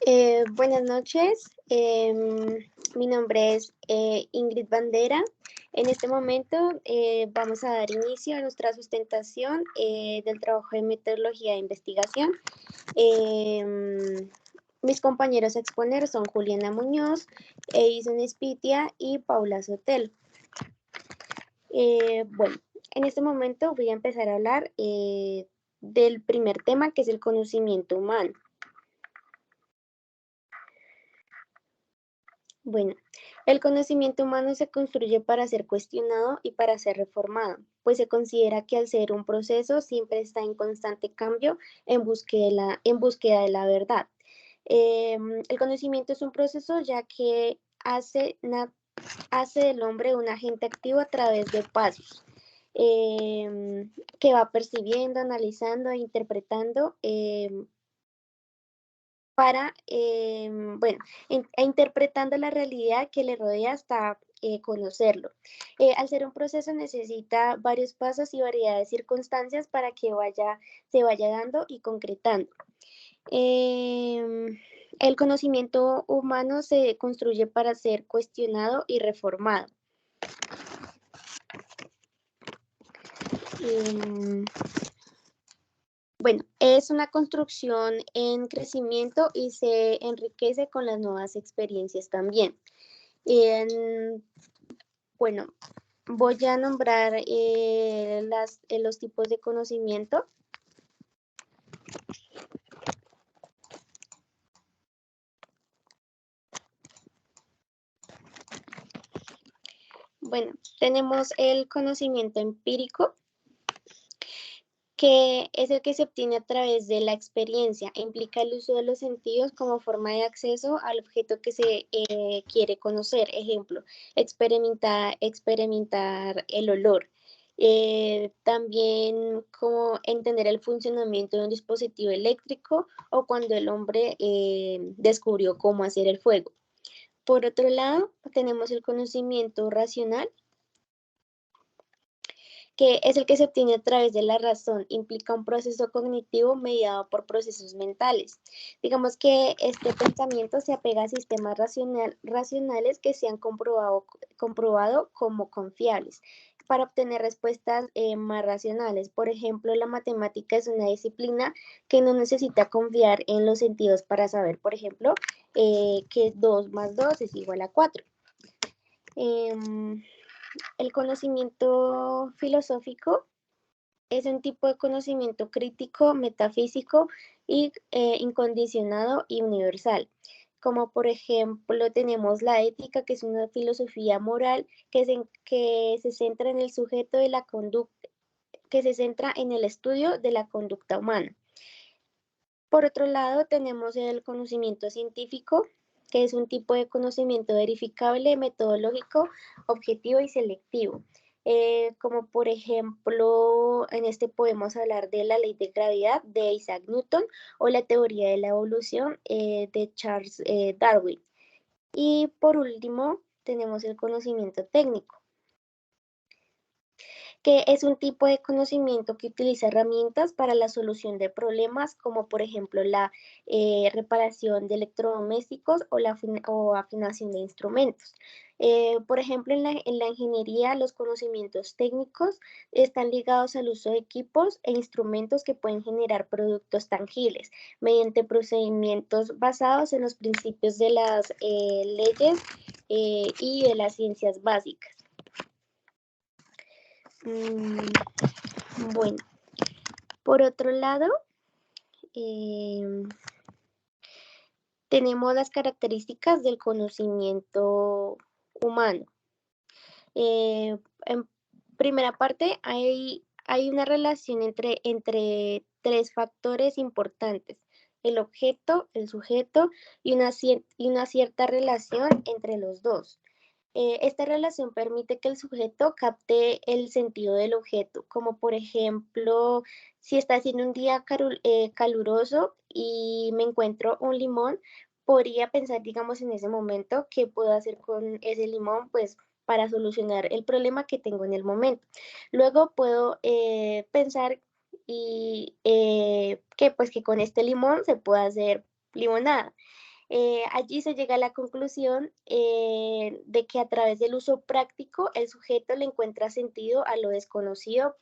Buenas noches, mi nombre es Ingrid Bandera. En este momento vamos a dar inicio a nuestra sustentación del trabajo de metodología de investigación. Mis compañeros a exponer son Juliana Muñoz, Edison Espitia y Paula Sotelo. Bueno, en este momento voy a empezar a hablar del primer tema, que es el conocimiento humano. Bueno, el conocimiento humano se construye para ser cuestionado y para ser reformado, pues se considera que al ser un proceso siempre está en constante cambio en búsqueda de la verdad. El conocimiento es un proceso ya que hace del hombre un agente activo a través de pasos que va percibiendo, analizando e interpretando para, bueno, interpretando la realidad que le rodea hasta conocerlo. Al ser un proceso necesita varios pasos y variedad de circunstancias para que se vaya dando y concretando. Em, el conocimiento humano se construye para ser cuestionado y reformado. Em, Bueno, es una construcción en crecimiento y se enriquece con las nuevas experiencias también. En- bueno, voy a nombrar los tipos de conocimiento. Bueno, tenemos el conocimiento empírico, que es el que se obtiene a través de la experiencia. Implica el uso de los sentidos como forma de acceso al objeto que se quiere conocer. Ejemplo, experimentar el olor. También como entender el funcionamiento de un dispositivo eléctrico o cuando el hombre descubrió cómo hacer el fuego. Por otro lado, tenemos el conocimiento racional, que es el que se obtiene a través de la razón, implica un proceso cognitivo mediado por procesos mentales. Digamos que este pensamiento se apega a sistemas racionales que se han comprobado como confiables para obtener respuestas más racionales. Por ejemplo, la matemática es una disciplina que no necesita confiar en los sentidos para saber, por ejemplo, que 2 más 2 es igual a 4. El conocimiento filosófico es un tipo de conocimiento crítico, metafísico y incondicionado y universal. Como por ejemplo tenemos la ética, que es una filosofía moral que se centra en el sujeto de la conducta, que se centra en el estudio de la conducta humana. Por otro lado, tenemos el conocimiento científico, que es un tipo de conocimiento verificable, metodológico, objetivo y selectivo. Como por ejemplo, en este podemos hablar de la ley de gravedad de Isaac Newton o la teoría de la evolución de Charles Darwin. Y por último, tenemos el conocimiento técnico, que es un tipo de conocimiento que utiliza herramientas para la solución de problemas, como por ejemplo la reparación de electrodomésticos o afinación de instrumentos. Por ejemplo, en la ingeniería, los conocimientos técnicos están ligados al uso de equipos e instrumentos que pueden generar productos tangibles mediante procedimientos basados en los principios de las leyes y de las ciencias básicas. Mm, Bueno, por otro lado, tenemos las características del conocimiento humano. En primera parte, hay una relación entre tres factores importantes: el objeto, el sujeto y una cierta relación entre los dos. Esta relación permite que el sujeto capte el sentido del objeto, como por ejemplo, si está haciendo un día caluroso y me encuentro un limón, podría pensar, digamos, en ese momento qué puedo hacer con ese limón, pues para solucionar el problema que tengo en el momento. Luego puedo pensar que pues que con este limón se puede hacer limonada. Allí se llega a la conclusión de que a través del uso práctico el sujeto le encuentra sentido a lo desconocido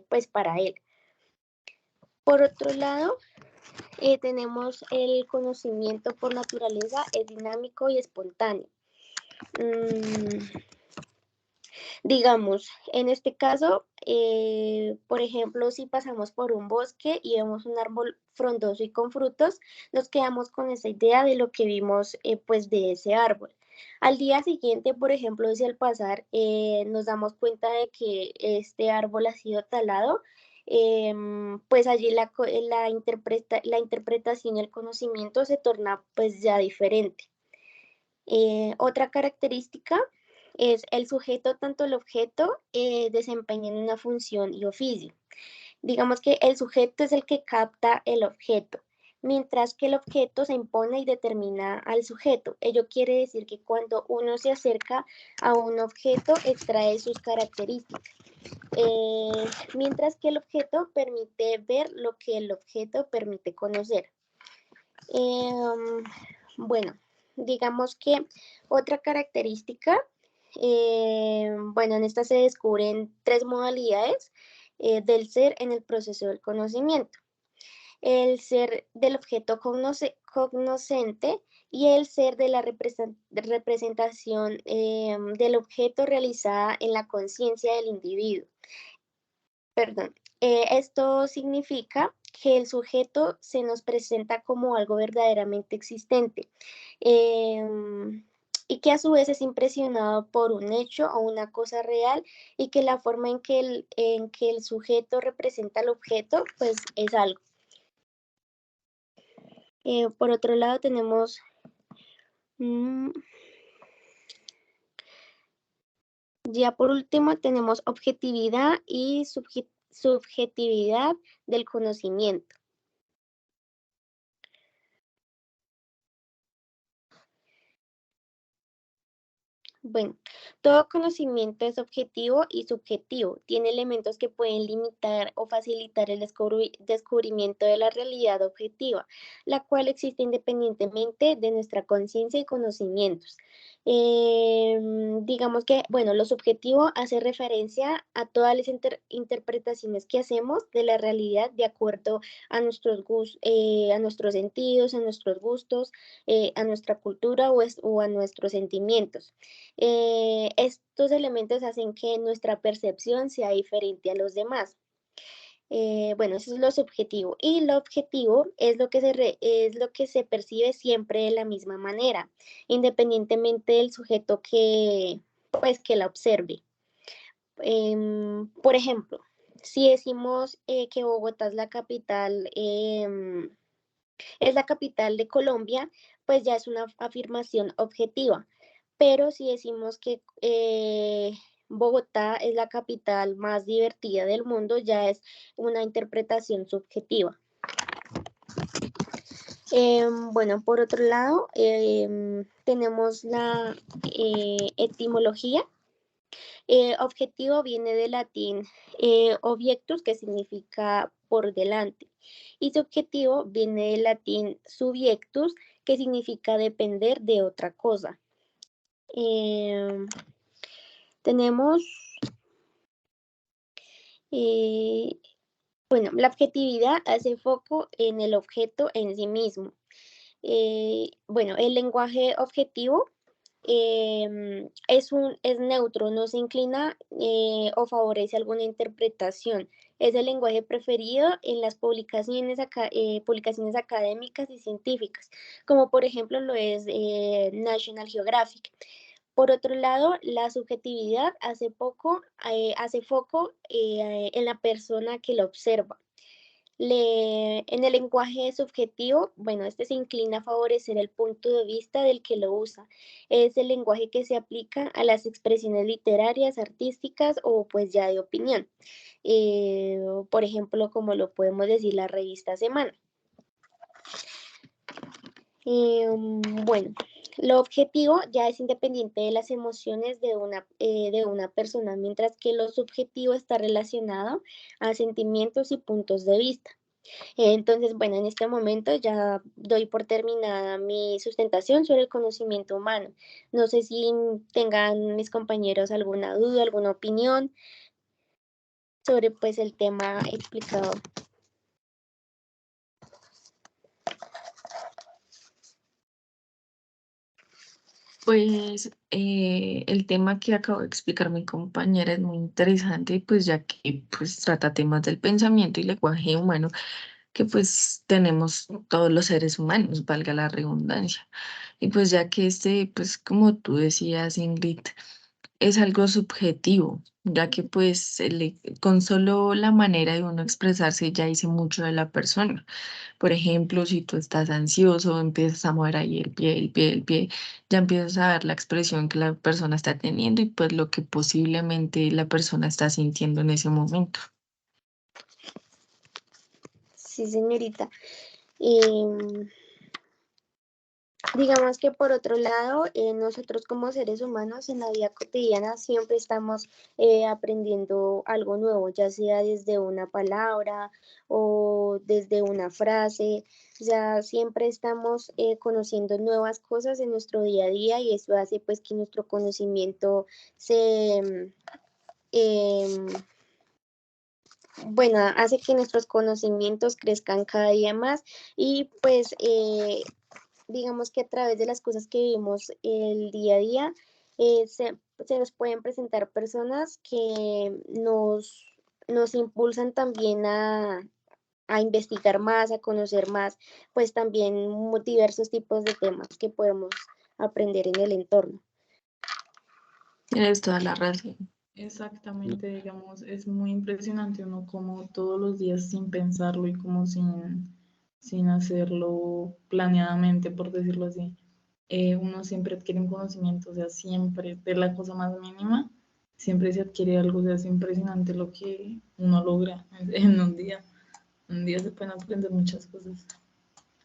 pues para él. Por otro lado, tenemos el conocimiento por naturaleza, es dinámico y espontáneo. Digamos, en este caso, por ejemplo, si pasamos por un bosque y vemos un árbol frondoso y con frutos, nos quedamos con esa idea de lo que vimos pues de ese árbol. Al día siguiente, por ejemplo, si al pasar nos damos cuenta de que este árbol ha sido talado, pues allí la interpretación y el conocimiento se torna pues ya diferente. Otra característica es el sujeto, tanto el objeto, desempeñan una función y oficio. Digamos que el sujeto es el que capta el objeto, mientras que el objeto se impone y determina al sujeto. Ello quiere decir que cuando uno se acerca a un objeto, extrae sus características, mientras que el objeto permite ver lo que el objeto permite conocer. Bueno, digamos que otra característica, bueno, en esta se descubren tres modalidades del ser en el proceso del conocimiento. El ser del objeto cognoscente y el ser de la representación del objeto realizada en la conciencia del individuo. Perdón, esto significa que el sujeto se nos presenta como algo verdaderamente existente y que a su vez es impresionado por un hecho o una cosa real y que la forma en que el sujeto representa el objeto pues es algo. Por otro lado tenemos ya por último tenemos objetividad y subjetividad del conocimiento. Bueno, todo conocimiento es objetivo y subjetivo. Tiene elementos que pueden limitar o facilitar el descubrimiento de la realidad objetiva, la cual existe independientemente de nuestra conciencia y conocimientos. Digamos que, bueno, lo subjetivo hace referencia a todas las interpretaciones que hacemos de la realidad de acuerdo a a nuestros sentidos, a nuestros gustos, a nuestra cultura o a nuestros sentimientos. Estos elementos hacen que nuestra percepción sea diferente a los demás. Bueno, eso es lo subjetivo. Y lo objetivo es es lo que se percibe siempre de la misma manera, independientemente del sujeto pues, que la observe. Por ejemplo, si decimos que Bogotá es la capital de Colombia, pues ya es una afirmación objetiva. Pero si decimos que Bogotá es la capital más divertida del mundo, ya es una interpretación subjetiva. Bueno, por otro lado, tenemos la etimología. Objetivo viene del latín objectus, que significa por delante, y subjetivo viene del latín subjectus, que significa depender de otra cosa. Tenemos, bueno, la objetividad hace foco en el objeto en sí mismo. Bueno, el lenguaje objetivo es neutro, no se inclina o favorece alguna interpretación. Es el lenguaje preferido en las publicaciones académicas y científicas, como por ejemplo lo es National Geographic. Por otro lado, la subjetividad hace foco en la persona que lo observa. En el lenguaje subjetivo, bueno, este se inclina a favorecer el punto de vista del que lo usa. Es el lenguaje que se aplica a las expresiones literarias, artísticas o pues ya de opinión. Por ejemplo, como lo podemos decir la revista Semana. Bueno, lo objetivo ya es independiente de las emociones de una persona, mientras que lo subjetivo está relacionado a sentimientos y puntos de vista. Entonces, bueno, en este momento ya doy por terminada mi sustentación sobre el conocimiento humano. No sé si tengan mis compañeros alguna duda, alguna opinión sobre pues el tema explicado. Pues el tema que acabo de explicar mi compañera es muy interesante, pues ya que pues trata temas del pensamiento y lenguaje humano que pues tenemos todos los seres humanos, valga la redundancia. Y pues ya que pues como tú decías, Ingrid, es algo subjetivo, ya que pues con solo la manera de uno expresarse ya dice mucho de la persona. Por ejemplo, si tú estás ansioso, empiezas a mover ahí el pie, ya empiezas a ver la expresión que la persona está teniendo y pues lo que posiblemente la persona está sintiendo en ese momento. Sí, señorita. Em, Digamos que por otro lado, nosotros como seres humanos en la vida cotidiana siempre estamos aprendiendo algo nuevo, ya sea desde una palabra o desde una frase, o sea, siempre estamos conociendo nuevas cosas en nuestro día a día y eso hace pues que nuestro conocimiento se, em, bueno, hace que nuestros conocimientos crezcan cada día más y pues digamos que a través de las cosas que vivimos el día a día, se nos pueden presentar personas que nos impulsan también a investigar más, a conocer más, pues también diversos tipos de temas que podemos aprender en el entorno. Tienes toda la razón. Exactamente, digamos, es muy impresionante uno como todos los días sin pensarlo y como sin hacerlo planeadamente, por decirlo así, uno siempre adquiere un conocimiento, o sea, siempre, de la cosa más mínima, siempre se adquiere algo, o sea, es impresionante lo que uno logra en un día. Un día se pueden aprender muchas cosas.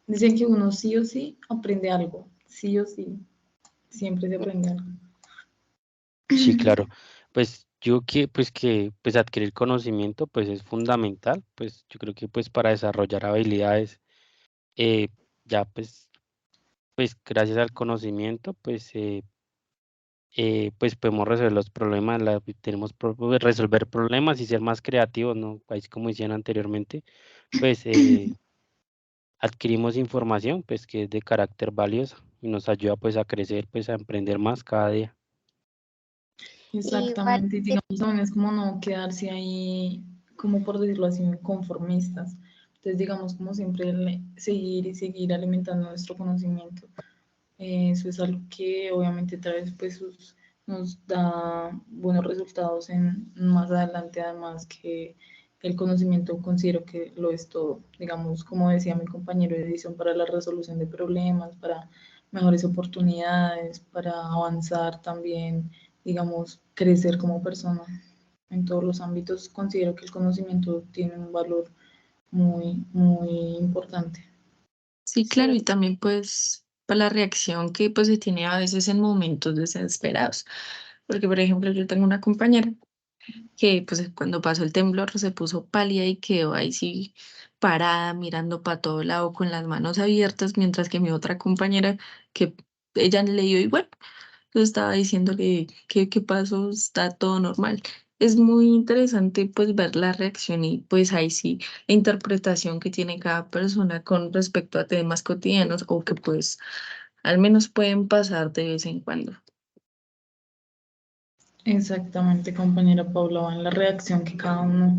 Dicen que uno sí o sí aprende algo, sí o sí, siempre se aprende algo. Sí, claro. Pues yo que pues adquirir conocimiento pues es fundamental, pues yo creo que pues para desarrollar habilidades eh, ya pues gracias al conocimiento pues podemos resolver los problemas, resolver problemas y ser más creativos, ¿no? Así como decían anteriormente, pues adquirimos información pues que es de carácter valioso y nos ayuda pues a crecer, pues a emprender más cada día. Igual, Exactamente, y digamos también es como no quedarse ahí, como por decirlo así, conformistas. Entonces, digamos, como siempre, seguir y seguir alimentando nuestro conocimiento. Eso es algo que obviamente trae pues nos da buenos resultados en más adelante, además que el conocimiento considero que lo es todo. Digamos, como decía mi compañero de edición, para la resolución de problemas, para mejores oportunidades, para avanzar también, digamos, crecer como persona. En todos los ámbitos considero que el conocimiento tiene un valor muy importante. Sí, claro, sí, y también pues para la reacción que pues se tiene a veces en momentos desesperados. Porque, por ejemplo, yo tengo una compañera que pues cuando pasó el temblor se puso pálida y quedó ahí sí parada mirando para todo lado con las manos abiertas, mientras que mi otra compañera, que ella le dio igual, yo estaba diciendo que qué pasó, está todo normal. Es muy interesante pues ver la reacción y pues ahí sí la interpretación que tiene cada persona con respecto a temas cotidianos o que pues al menos pueden pasar de vez en cuando. Exactamente, compañera Paula, va en la reacción que cada uno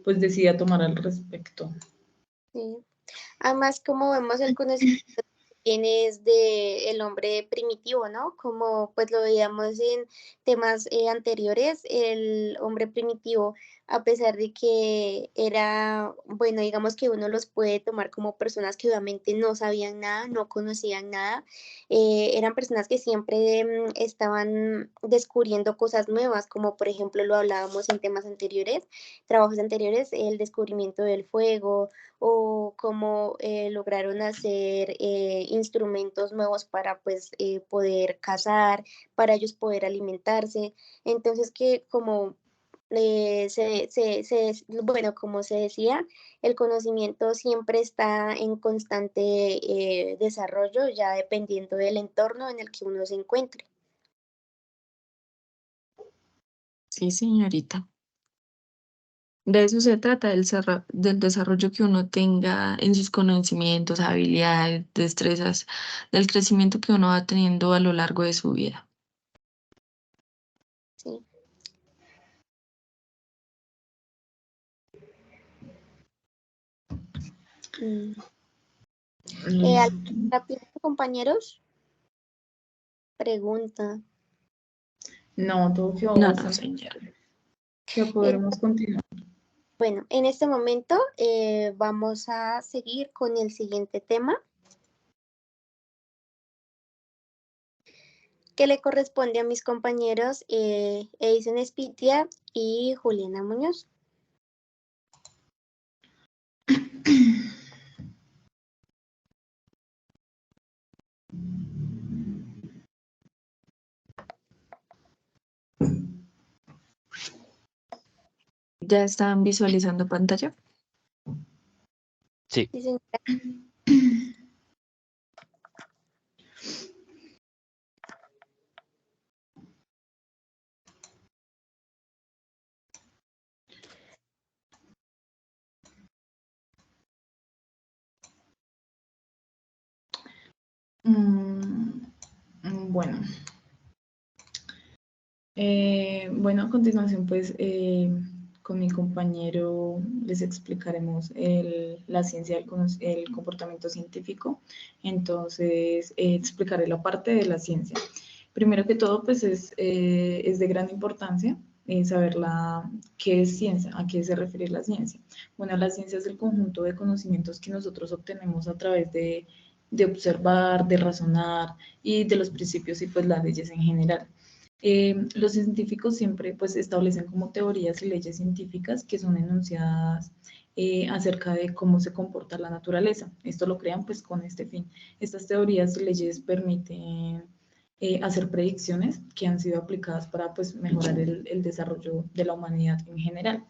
pues decida tomar al respecto. sí. Además, como vemos el conocimiento es de el hombre primitivo, ¿no? Como pues lo veíamos en temas anteriores, el hombre primitivo, a pesar de que era, bueno, digamos que uno los puede tomar como personas que obviamente no sabían nada, no conocían nada, eran personas que siempre estaban descubriendo cosas nuevas, como por ejemplo lo hablábamos en temas anteriores, trabajos anteriores, el descubrimiento del fuego, o cómo lograron hacer instrumentos nuevos para pues poder cazar, para ellos poder alimentarse. Entonces que como bueno, como se decía, el conocimiento siempre está en constante desarrollo, ya dependiendo del entorno en el que uno se encuentre. Sí, señorita. De eso se trata, del desarrollo que uno tenga en sus conocimientos, habilidades, destrezas, del crecimiento que uno va teniendo a lo largo de su vida. Sí. ¿Alguna pregunta, compañeros? Pregunta. No, todo quedó No, bastante señora. claro. Ya podremos continuar. Bueno, en este momento vamos a seguir con el siguiente tema, que le corresponde a mis compañeros Edison Espitia y Juliana Muñoz. ¿Ya están visualizando pantalla? Sí. Sí, señora. Bueno. Bueno, a continuación, pues, con mi compañero les explicaremos la ciencia el comportamiento científico. Entonces, explicaré la parte de la ciencia. Primero que todo, pues, es de gran importancia saber qué es ciencia, a qué se refiere la ciencia. Bueno, la ciencia es el conjunto de conocimientos que nosotros obtenemos a través de observar, de razonar y de los principios y pues las leyes en general. Los científicos siempre pues establecen como teorías y leyes científicas que son enunciadas acerca de cómo se comporta la naturaleza. Esto lo crean pues con este fin. Estas teorías y leyes permiten hacer predicciones que han sido aplicadas para pues mejorar el desarrollo de la humanidad en general.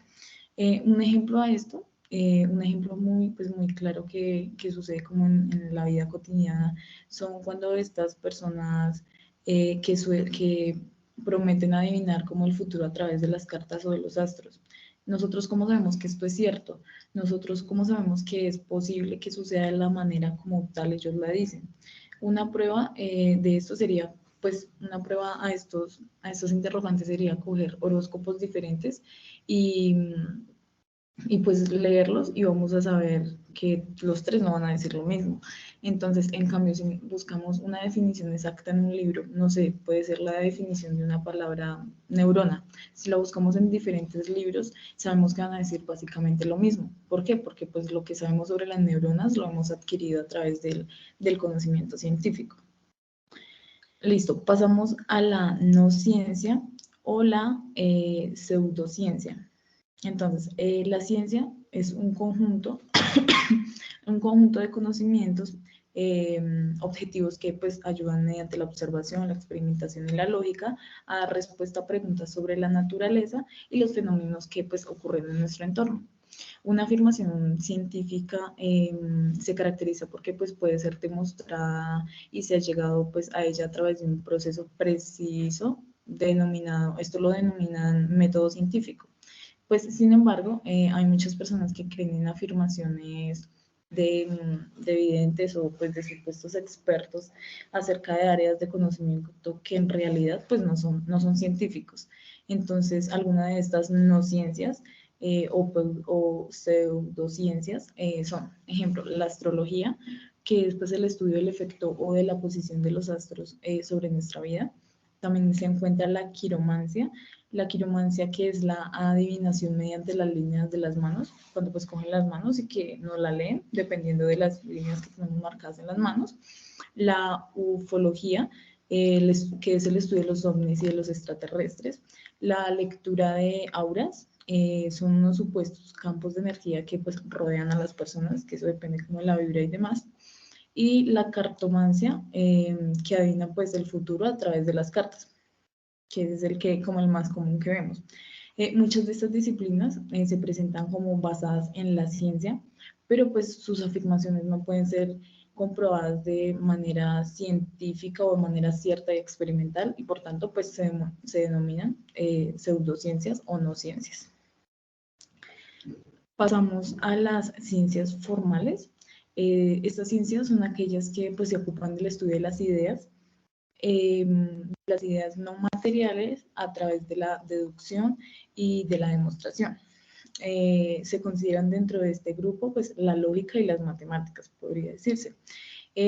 Un ejemplo a esto, un ejemplo pues muy claro que sucede como en la vida cotidiana, son cuando estas personas que prometen adivinar como el futuro a través de las cartas o de los astros. Nosotros, ¿cómo sabemos que esto es cierto? Nosotros, ¿cómo sabemos que es posible que suceda de la manera como tal ellos la dicen? Una prueba de esto sería, pues, una prueba a estos interrogantes sería coger horóscopos diferentes y pues leerlos y vamos a saber que los tres no van a decir lo mismo. Entonces, en cambio, si buscamos una definición exacta en un libro, no sé, puede ser la definición de una palabra neurona. Si la buscamos en diferentes libros, sabemos que van a decir básicamente lo mismo. ¿Por qué? Porque pues lo que sabemos sobre las neuronas lo hemos adquirido a través del conocimiento científico. Listo, pasamos a la no ciencia o la pseudociencia. Entonces, la ciencia es un conjunto, un conjunto de conocimientos objetivos que pues ayudan mediante la observación, la experimentación y la lógica a dar respuesta a preguntas sobre la naturaleza y los fenómenos que pues ocurren en nuestro entorno. Una afirmación científica se caracteriza porque pues, puede ser demostrada y se ha llegado pues, a ella a través de un proceso preciso denominado, esto lo denominan método científico. Pues, sin embargo, hay muchas personas que creen en afirmaciones de evidentes o pues de supuestos expertos acerca de áreas de conocimiento que en realidad pues no son científicos. Entonces, alguna de estas no ciencias o pseudociencias son, ejemplo, la astrología, que es pues, el estudio del efecto o de la posición de los astros sobre nuestra vida. También se encuentra la quiromancia, que es la adivinación mediante las líneas de las manos, cuando pues cogen las manos y que no la leen, dependiendo de las líneas que tenemos marcadas en las manos. La ufología, que es el estudio de los ovnis y de los extraterrestres. La lectura de auras, son unos supuestos campos de energía que pues rodean a las personas, que eso depende como de la vibra y demás. Y la cartomancia, que adivina pues el futuro a través de las cartas, que es como el más común que vemos. Muchas de estas disciplinas se presentan como basadas en la ciencia, pero pues sus afirmaciones no pueden ser comprobadas de manera científica o de manera cierta y experimental, y por tanto pues se denominan pseudociencias o no ciencias. Pasamos a las ciencias formales. Estas ciencias son aquellas que pues, se ocupan del estudio de las ideas no materiales a través de la deducción y de la demostración. Se consideran dentro de este grupo pues, la lógica y las matemáticas, podría decirse.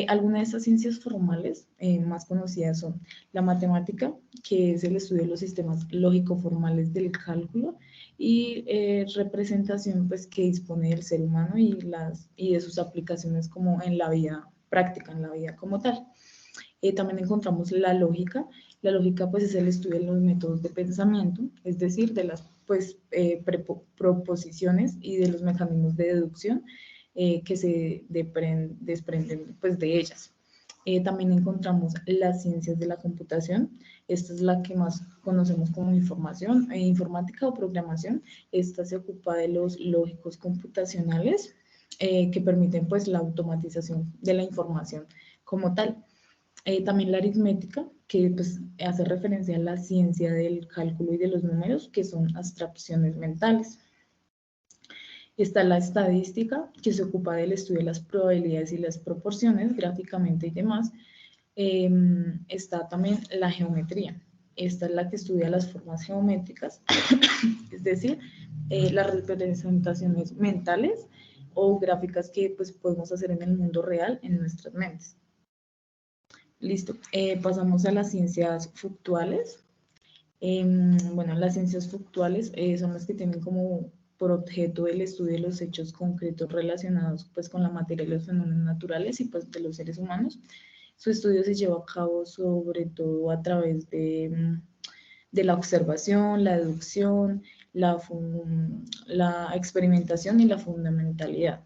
Algunas de estas ciencias formales más conocidas son la matemática, que es el estudio de los sistemas lógico-formales del cálculo, y representación pues, que dispone del ser humano y de sus aplicaciones como en la vida práctica, en la vida como tal. También encontramos la lógica. La lógica pues, es el estudio de los métodos de pensamiento, es decir, de las pues, proposiciones y de los mecanismos de deducción que se desprenden pues, de ellas. También encontramos las ciencias de la computación. Esta es la que más conocemos como informática o programación. Esta se ocupa de los lógicos computacionales que permiten pues, la automatización de la información como tal. También la aritmética, que pues, hace referencia a la ciencia del cálculo y de los números, que son abstracciones mentales. Está la estadística, que se ocupa del estudio de las probabilidades y las proporciones, gráficamente y demás. Está también la geometría. Esta es la que estudia las formas geométricas, es decir, las representaciones mentales o gráficas que pues, podemos hacer en el mundo real, en nuestras mentes. Listo, pasamos a las ciencias factuales. Bueno, las ciencias factuales son las que tienen como por objeto el estudio de los hechos concretos relacionados pues con la materia y los fenómenos naturales y pues de los seres humanos. Su estudio se lleva a cabo sobre todo a través de la observación, la deducción, la experimentación y la fundamentalidad.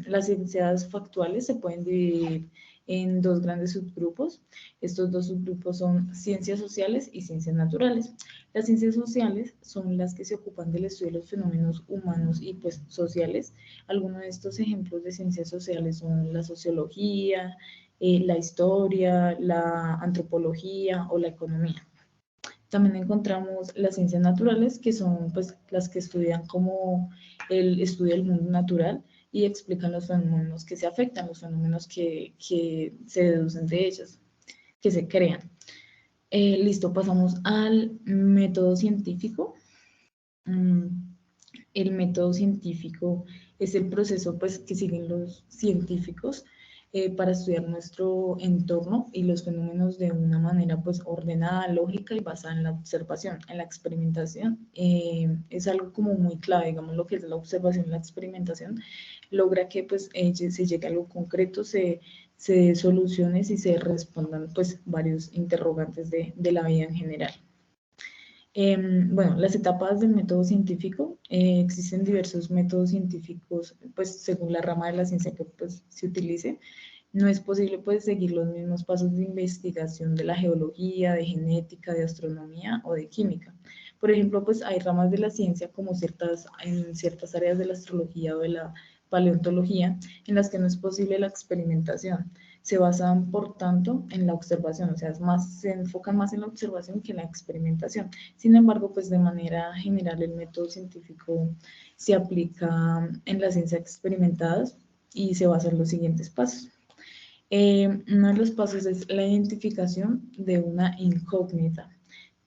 Las ciencias factuales se pueden dividir en dos grandes subgrupos. Estos dos subgrupos son ciencias sociales y ciencias naturales. Las ciencias sociales son las que se ocupan del estudio de los fenómenos humanos y pues sociales. Algunos de estos ejemplos de ciencias sociales son la sociología, la historia, la antropología o la economía. También encontramos las ciencias naturales, que son pues, las que estudian como el estudio del mundo natural y explican los fenómenos que se afectan, los fenómenos que se deducen de ellas, que se crean. Listo, pasamos al método científico. El método científico es el proceso pues, que siguen los científicos para estudiar nuestro entorno y los fenómenos de una manera pues, ordenada, lógica y basada en la observación, en la experimentación. Es algo como muy clave, digamos, lo que es la observación y la experimentación, logra que pues, se llegue a algo concreto, se dé soluciones y se respondan pues, varios interrogantes de la vida en general. Bueno, las etapas del método científico, existen diversos métodos científicos, pues según la rama de la ciencia que pues, se utilice. No es posible pues seguir los mismos pasos de investigación de la geología, de genética, de astronomía o de química. Por ejemplo, pues hay ramas de la ciencia como en ciertas áreas de la astrología o de la paleontología en las que no es posible la experimentación. Se basan, por tanto, en la observación, o sea, se enfocan más en la observación que en la experimentación. Sin embargo, pues de manera general el método científico se aplica en las ciencias experimentadas y se basa en los siguientes pasos. Uno de los pasos es la identificación de una incógnita.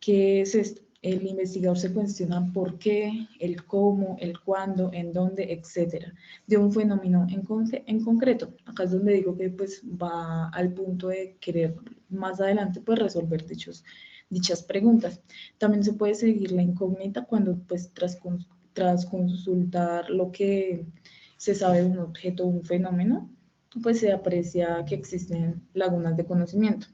¿Qué es esto? El investigador se cuestiona por qué, el cómo, el cuándo, en dónde, etcétera, de un fenómeno en concreto. Acá es donde digo que pues va al punto de querer más adelante pues resolver dichas preguntas. También se puede seguir la incógnita cuando pues tras consultar lo que se sabe de un objeto o un fenómeno, pues se aprecia que existen lagunas de conocimiento.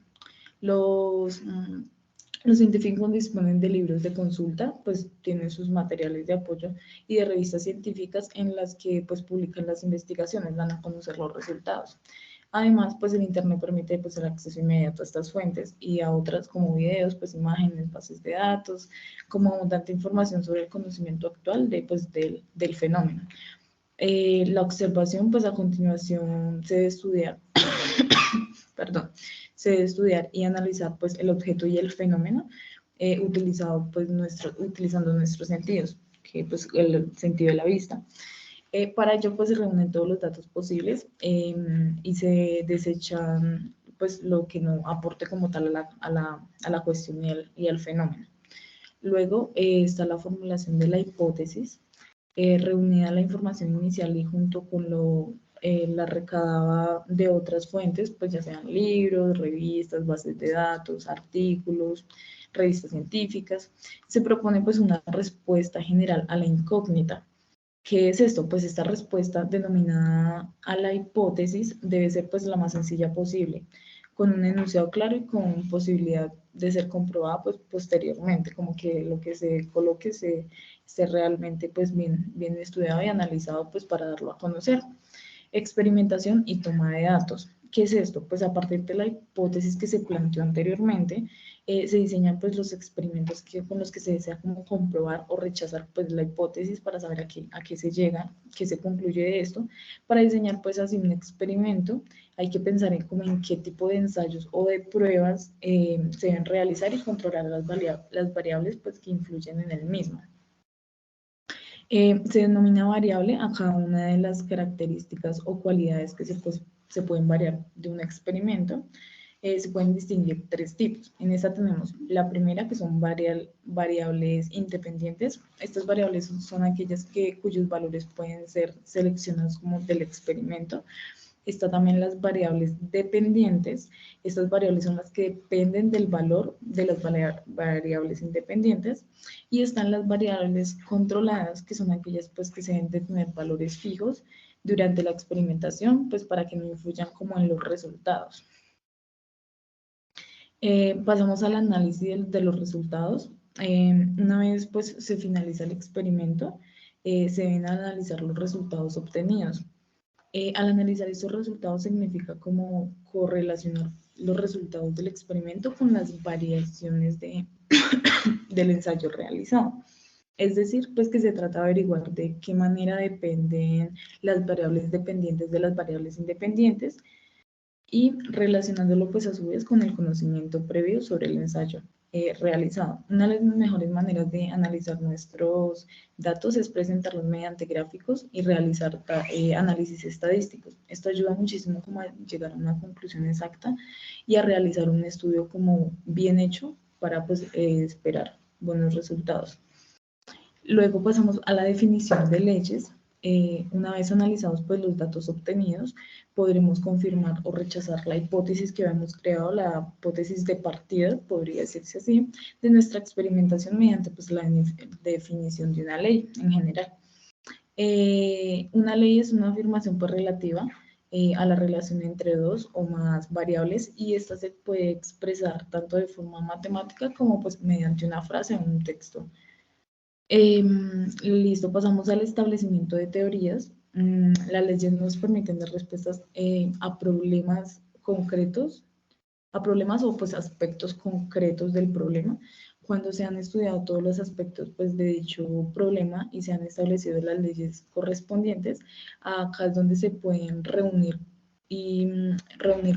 Los científicos disponen de libros de consulta, pues tienen sus materiales de apoyo y de revistas científicas en las que pues publican las investigaciones, dan a conocer los resultados. Además, pues el Internet permite pues, el acceso inmediato a estas fuentes y a otras como videos, pues imágenes, bases de datos, como abundante información sobre el conocimiento actual del fenómeno. La observación, pues a continuación se debe estudiar, se debe estudiar y analizar pues el objeto y el fenómeno utilizando nuestros sentidos, que pues el sentido de la vista. Para ello pues se reúnen todos los datos posibles y se desechan pues lo que no aporte como tal a la cuestión y al fenómeno. Luego está la formulación de la hipótesis, reunida la información inicial y junto con la recabada de otras fuentes, pues ya sean libros, revistas, bases de datos, artículos, revistas científicas, se propone pues una respuesta general a la incógnita. ¿Qué es esto? Pues esta respuesta denominada a la hipótesis debe ser pues la más sencilla posible, con un enunciado claro y con posibilidad de ser comprobada pues posteriormente, como que lo que se coloque esté realmente pues bien estudiado y analizado pues para darlo a conocer. Experimentación y toma de datos. ¿Qué es esto? Pues a partir de la hipótesis que se planteó anteriormente, se diseñan pues los experimentos con los que se desea como comprobar o rechazar pues la hipótesis para saber a qué se llega, qué se concluye de esto. Para diseñar pues así un experimento hay que pensar en qué tipo de ensayos o de pruebas se deben realizar y controlar las variables pues que influyen en el mismo. Se denomina variable a cada una de las características o cualidades que se pueden variar de un experimento. Se pueden distinguir tres tipos. En esta tenemos la primera, que son variables independientes. Estas variables son aquellas cuyos valores pueden ser seleccionados como del experimento. Está también las variables dependientes. Estas variables son las que dependen del valor de las variables independientes. Y están las variables controladas, que son aquellas pues, que se deben de tener valores fijos durante la experimentación, pues para que no influyan como en los resultados. Pasamos al análisis de los resultados. Una vez pues, se finaliza el experimento, se deben analizar los resultados obtenidos. Al analizar estos resultados significa como correlacionar los resultados del experimento con las variaciones del ensayo realizado. Es decir, pues que se trata de averiguar de qué manera dependen las variables dependientes de las variables independientes y relacionándolo pues a su vez con el conocimiento previo sobre el ensayo realizado. Una de las mejores maneras de analizar nuestros datos es presentarlos mediante gráficos y realizar análisis estadísticos. Esto ayuda muchísimo como a llegar a una conclusión exacta y a realizar un estudio como bien hecho para pues esperar buenos resultados. Luego pasamos a la definición de leyes. Una vez analizados pues, los datos obtenidos, podremos confirmar o rechazar la hipótesis que habíamos creado, la hipótesis de partida, podría decirse así, de nuestra experimentación mediante pues, la definición de una ley en general. Una ley es una afirmación pues, relativa a la relación entre dos o más variables y esta se puede expresar tanto de forma matemática como pues, mediante una frase o un texto. Listo, pasamos al establecimiento de teorías. Las leyes nos permiten dar respuestas a problemas concretos, a problemas o pues aspectos concretos del problema. Cuando se han estudiado todos los aspectos pues, de dicho problema y se han establecido las leyes correspondientes, acá es donde se pueden reunir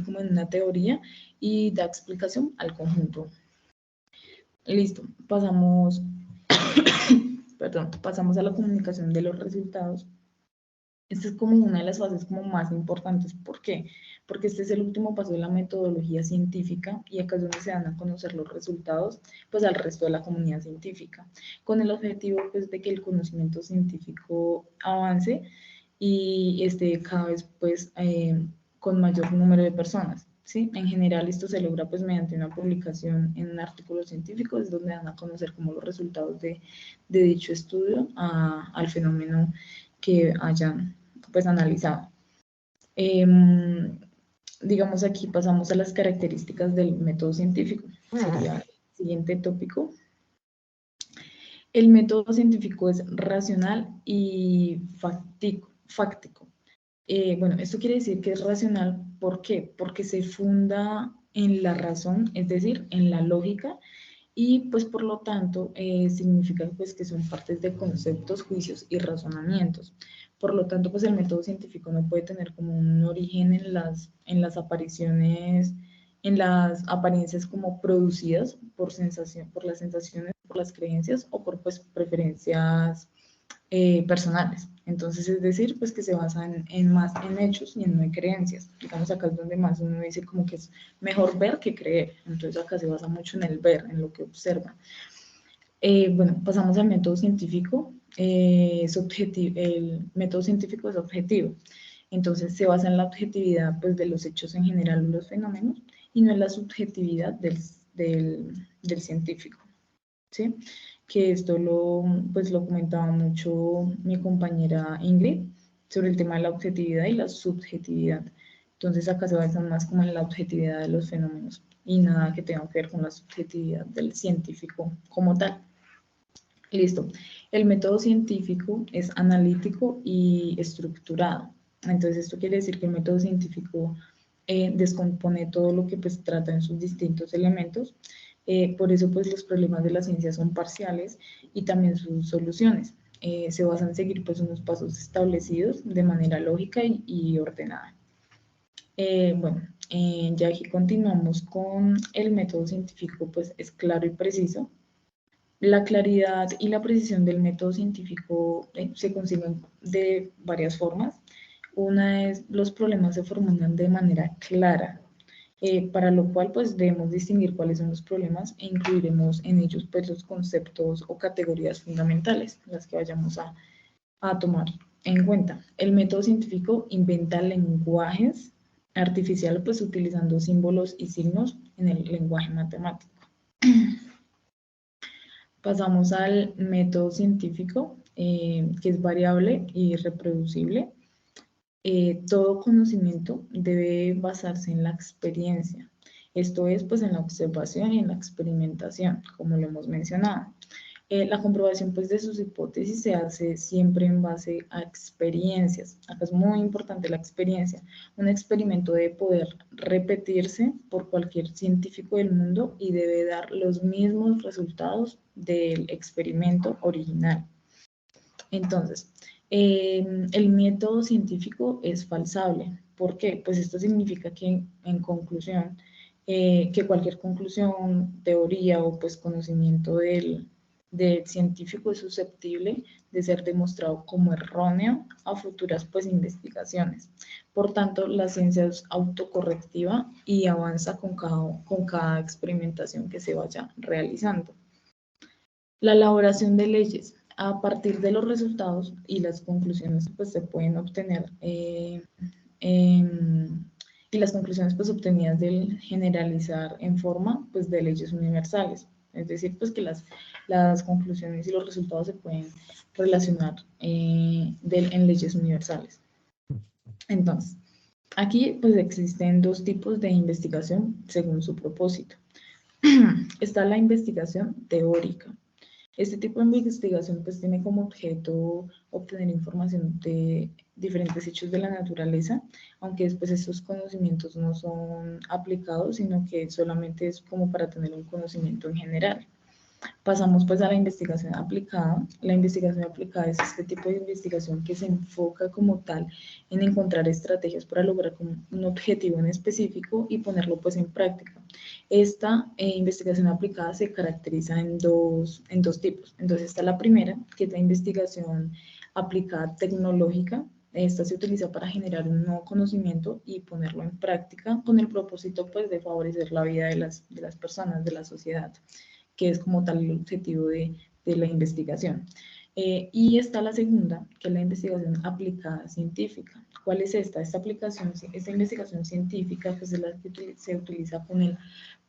como en una teoría y dar explicación al conjunto. Listo, pasamos a la comunicación de los resultados. Esta es como una de las fases como más importantes. ¿Por qué? Porque este es el último paso de la metodología científica y acá es donde se dan a conocer los resultados pues al resto de la comunidad científica, con el objetivo pues de que el conocimiento científico avance y esté cada vez pues con mayor número de personas. ¿Sí? En general esto se logra pues mediante una publicación en un artículo científico, es donde dan a conocer como los resultados de dicho estudio al fenómeno que hayan pues analizado. Digamos aquí pasamos a las características del método científico. Sería el siguiente tópico. El método científico es racional y fáctico. Bueno, esto quiere decir que es racional. ¿Por qué? Porque se funda en la razón, es decir, en la lógica, y pues por lo tanto significa pues que son partes de conceptos, juicios y razonamientos. Por lo tanto, pues el método científico no puede tener como un origen en las apariciones, en las apariencias como producidas por sensación, por las sensaciones, por las creencias o por pues preferencias personales. Entonces, es decir, pues que se basan más en hechos y en no en creencias. Digamos, acá es donde más uno dice como que es mejor ver que creer. Entonces, acá se basa mucho en el ver, en lo que observa. Bueno, pasamos al método científico. El método científico es objetivo. Entonces, se basa en la objetividad pues, de los hechos en general o los fenómenos y no en la subjetividad del científico. ¿Sí? Que esto pues lo comentaba mucho mi compañera Ingrid sobre el tema de la objetividad y la subjetividad. Entonces acá se basan más como en la objetividad de los fenómenos y nada que tenga que ver con la subjetividad del científico como tal. Listo. El método científico es analítico y estructurado. Entonces esto quiere decir que el método científico descompone todo lo que pues trata en sus distintos elementos. Por eso pues los problemas de la ciencia son parciales y también sus soluciones. Se basan en seguir pues unos pasos establecidos de manera lógica y ordenada. Bueno, ya aquí continuamos con el método científico, pues es claro y preciso. La claridad y la precisión del método científico se consiguen de varias formas. Una es los problemas se formulan de manera clara, para lo cual pues debemos distinguir cuáles son los problemas e incluiremos en ellos pues los conceptos o categorías fundamentales, las que vayamos a tomar en cuenta. El método científico inventa lenguajes artificiales pues utilizando símbolos y signos en el lenguaje matemático. Pasamos al método científico, que es variable y reproducible. Todo conocimiento debe basarse en la experiencia. Esto es, pues, en la observación y en la experimentación, como lo hemos mencionado. La comprobación, pues, de sus hipótesis se hace siempre en base a experiencias. Acá es muy importante la experiencia. Un experimento debe poder repetirse por cualquier científico del mundo y debe dar los mismos resultados del experimento original. Entonces, el método científico es falsable. ¿Por qué? Pues esto significa que, en conclusión, que cualquier conclusión, teoría o pues conocimiento del científico es susceptible de ser demostrado como erróneo a futuras pues investigaciones. Por tanto, la ciencia es autocorrectiva y avanza con cada experimentación que se vaya realizando. La elaboración de leyes. A partir de los resultados y las conclusiones pues se pueden obtener y las conclusiones pues obtenidas del generalizar en forma pues de leyes universales. Es decir, pues que las conclusiones y los resultados se pueden relacionar en leyes universales. Entonces, aquí pues existen dos tipos de investigación según su propósito. Está la investigación teórica. Este tipo de investigación pues tiene como objeto obtener información de diferentes hechos de la naturaleza, aunque después estos conocimientos no son aplicados, sino que solamente es como para tener un conocimiento en general. Pasamos pues a la investigación aplicada. La investigación aplicada es este tipo de investigación que se enfoca como tal en encontrar estrategias para lograr un objetivo en específico y ponerlo pues en práctica. Esta investigación aplicada se caracteriza en dos tipos. Entonces está la primera, que es la investigación aplicada tecnológica. Esta se utiliza para generar un nuevo conocimiento y ponerlo en práctica con el propósito pues de favorecer la vida de las personas, de la sociedad, que es como tal el objetivo de la investigación. Y está la segunda, que es la investigación aplicada científica. ¿Cuál es esta? Esta investigación científica pues es la que se utiliza con el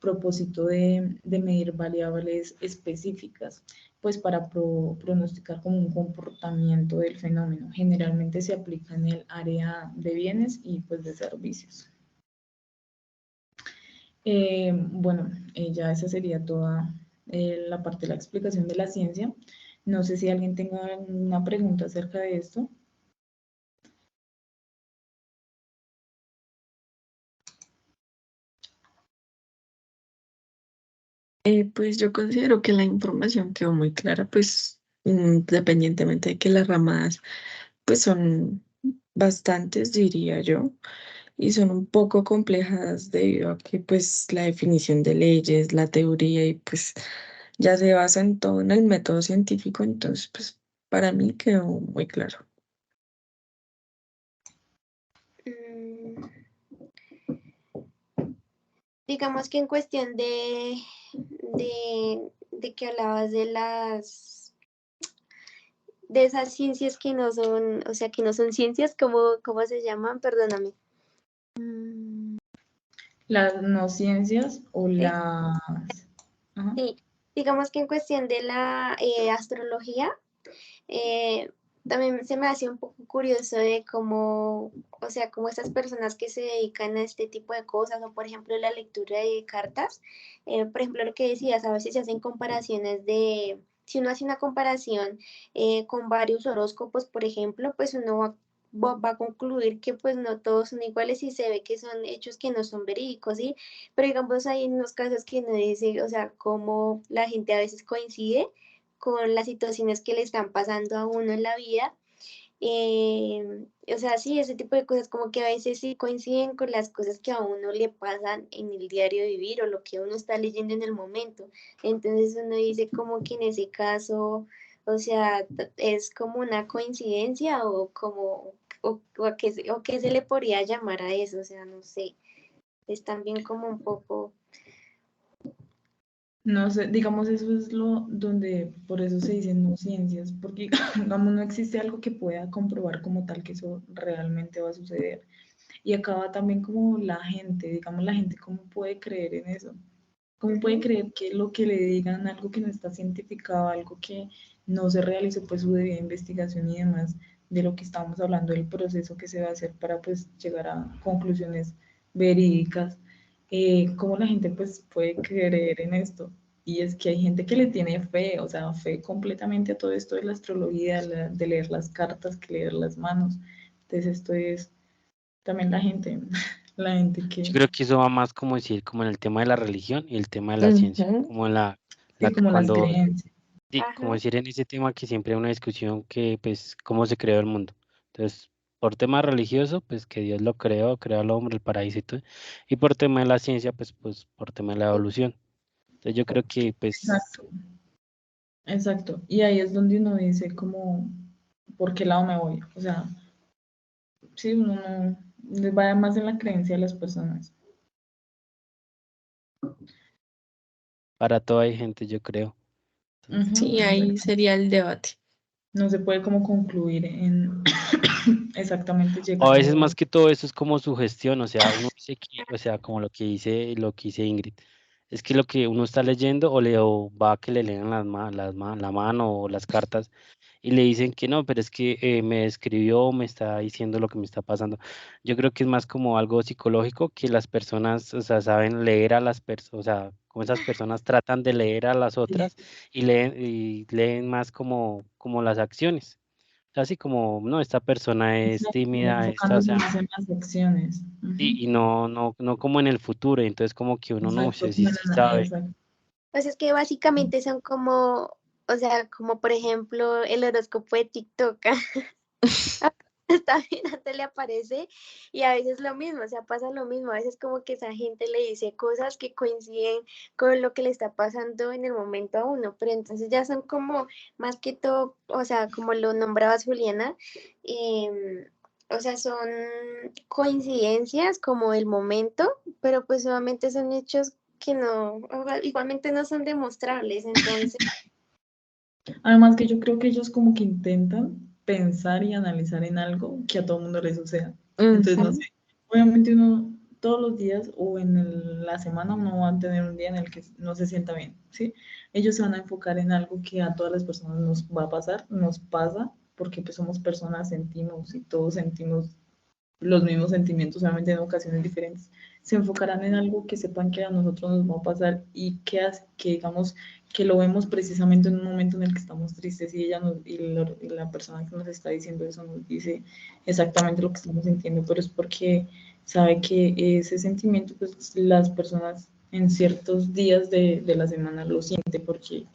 propósito de medir variables específicas, pues para pronosticar como un comportamiento del fenómeno. Generalmente se aplica en el área de bienes y pues de servicios. Bueno, ya esa sería toda la parte de la explicación de la ciencia. No sé si alguien tenga alguna pregunta acerca de esto. Pues yo considero que la información quedó muy clara, pues independientemente de que las ramas pues son bastantes, diría yo, y son un poco complejas debido a que pues la definición de leyes, la teoría y pues ya se basa en todo en el método científico, entonces pues para mí quedó muy claro. Mm, digamos que en cuestión de que hablabas de esas ciencias que no son, o sea, que no son ciencias, ¿cómo se llaman? Perdóname. Las no ciencias o Eh, las... Ajá. Sí, digamos que en cuestión de la astrología, eh, también se me hace un poco curioso de cómo, o sea, como estas personas que se dedican a este tipo de cosas, o por ejemplo la lectura de cartas, por ejemplo lo que decías, a veces se hacen comparaciones de, si uno hace una comparación con varios horóscopos, por ejemplo, pues uno va a concluir que pues no todos son iguales y se ve que son hechos que no son verídicos, ¿sí? Pero digamos hay unos casos que no dice, o sea, cómo la gente a veces coincide con las situaciones que le están pasando a uno en la vida. O sea, sí, ese tipo de cosas como que a veces sí coinciden con las cosas que a uno le pasan en el diario vivir o lo que uno está leyendo en el momento. Entonces uno dice como que en ese caso, o sea, es como una coincidencia o como, o qué se le podría llamar a eso, o sea, no sé, es también como un poco... No sé, digamos, eso es lo donde, por eso se dicen no ciencias, porque digamos, no existe algo que pueda comprobar como tal que eso realmente va a suceder. Y acaba también como la gente, digamos, la gente cómo puede creer en eso, cómo puede creer que lo que le digan, algo que no está cientificado, algo que no se realizó pues su debida investigación y demás, de lo que estamos hablando, del proceso que se va a hacer para pues llegar a conclusiones verídicas, cómo la gente pues puede creer en esto. Y es que hay gente que le tiene fe, o sea, fe completamente a todo esto de la astrología, de leer las cartas, que leer las manos. Entonces esto es también la gente, la gente Yo que, creo que eso va más como decir, como en el tema de la religión y el tema de la ciencia, Ujú. como en la sí, que como las cuando, creencias. sí, como Ajá. decir en ese tema que siempre hay una discusión que, pues, cómo se creó el mundo. Entonces, por tema religioso, pues que Dios lo creó, creó al hombre, el paraíso y todo. Y por tema de la ciencia, pues por tema de la evolución. Entonces, yo creo que, pues, Exacto, exacto. Y ahí es donde uno dice como, ¿por qué lado me voy? O sea, sí, uno no, les va más en la creencia de las personas. para todo hay gente, yo creo. Ujú, Sí, ahí exacto. sería el debate. No se puede como concluir en exactamente O a llegar a veces más un... que todo eso es como sugestión, o sea, uno dice que, o sea, como lo que dice Ingrid, es que lo que uno está leyendo o va a que le lean la mano o las cartas y le dicen que no, pero es que me escribió, me está diciendo lo que me está pasando. Yo creo que es más como algo psicológico que las personas, o sea, saben leer a las personas, o sea, como esas personas tratan de leer a las otras y leen más como las acciones. Así como, no, esta persona es Exacto, tímida, esta, o enfocándose sea, más en las acciones. y Ujú, no como en el futuro, entonces como que uno no exacto, sé si sí sabe. exacto. Pues es que básicamente son como, o sea, como por ejemplo el horóscopo de TikTok. Está bien, antes le aparece y a veces lo mismo, o sea, pasa lo mismo, a veces como que esa gente le dice cosas que coinciden con lo que le está pasando en el momento a uno, pero entonces ya son como más que todo, o sea, como lo nombrabas Juliana, o sea, son coincidencias como el momento, pero pues obviamente son hechos que no, igualmente no son demostrables, entonces, Además que yo creo que ellos como que intentan pensar y analizar en algo que a todo mundo le suceda. Entonces, no sé, Ujú. obviamente uno todos los días o en la semana uno va a tener un día en el que no se sienta bien, ¿sí? Ellos se van a enfocar en algo que a todas las personas nos va a pasar, nos pasa, porque pues somos personas, sentimos y todos sentimos los mismos sentimientos, obviamente en ocasiones diferentes, se enfocarán en algo que sepan que a nosotros nos va a pasar y que digamos que lo vemos precisamente en un momento en el que estamos tristes y y la persona que nos está diciendo eso nos dice exactamente lo que estamos sintiendo, pero es porque sabe que ese sentimiento pues las personas en ciertos días de la semana lo siente, porque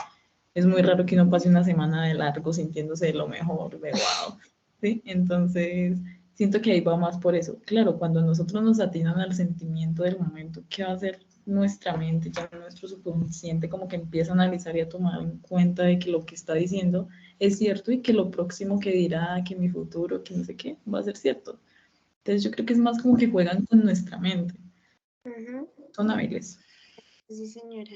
es muy raro que uno pase una semana de largo sintiéndose lo mejor, de wow, ¿sí? Entonces, siento que ahí va más por eso. Claro, cuando nosotros nos atinan al sentimiento del momento, ¿qué va a hacer nuestra mente, ya nuestro subconsciente, como que empieza a analizar y a tomar en cuenta de que lo que está diciendo es cierto y que lo próximo que dirá, que mi futuro, que no sé qué, va a ser cierto? Entonces, yo creo que es más como que juegan con nuestra mente. Son hábiles. Sí, señora.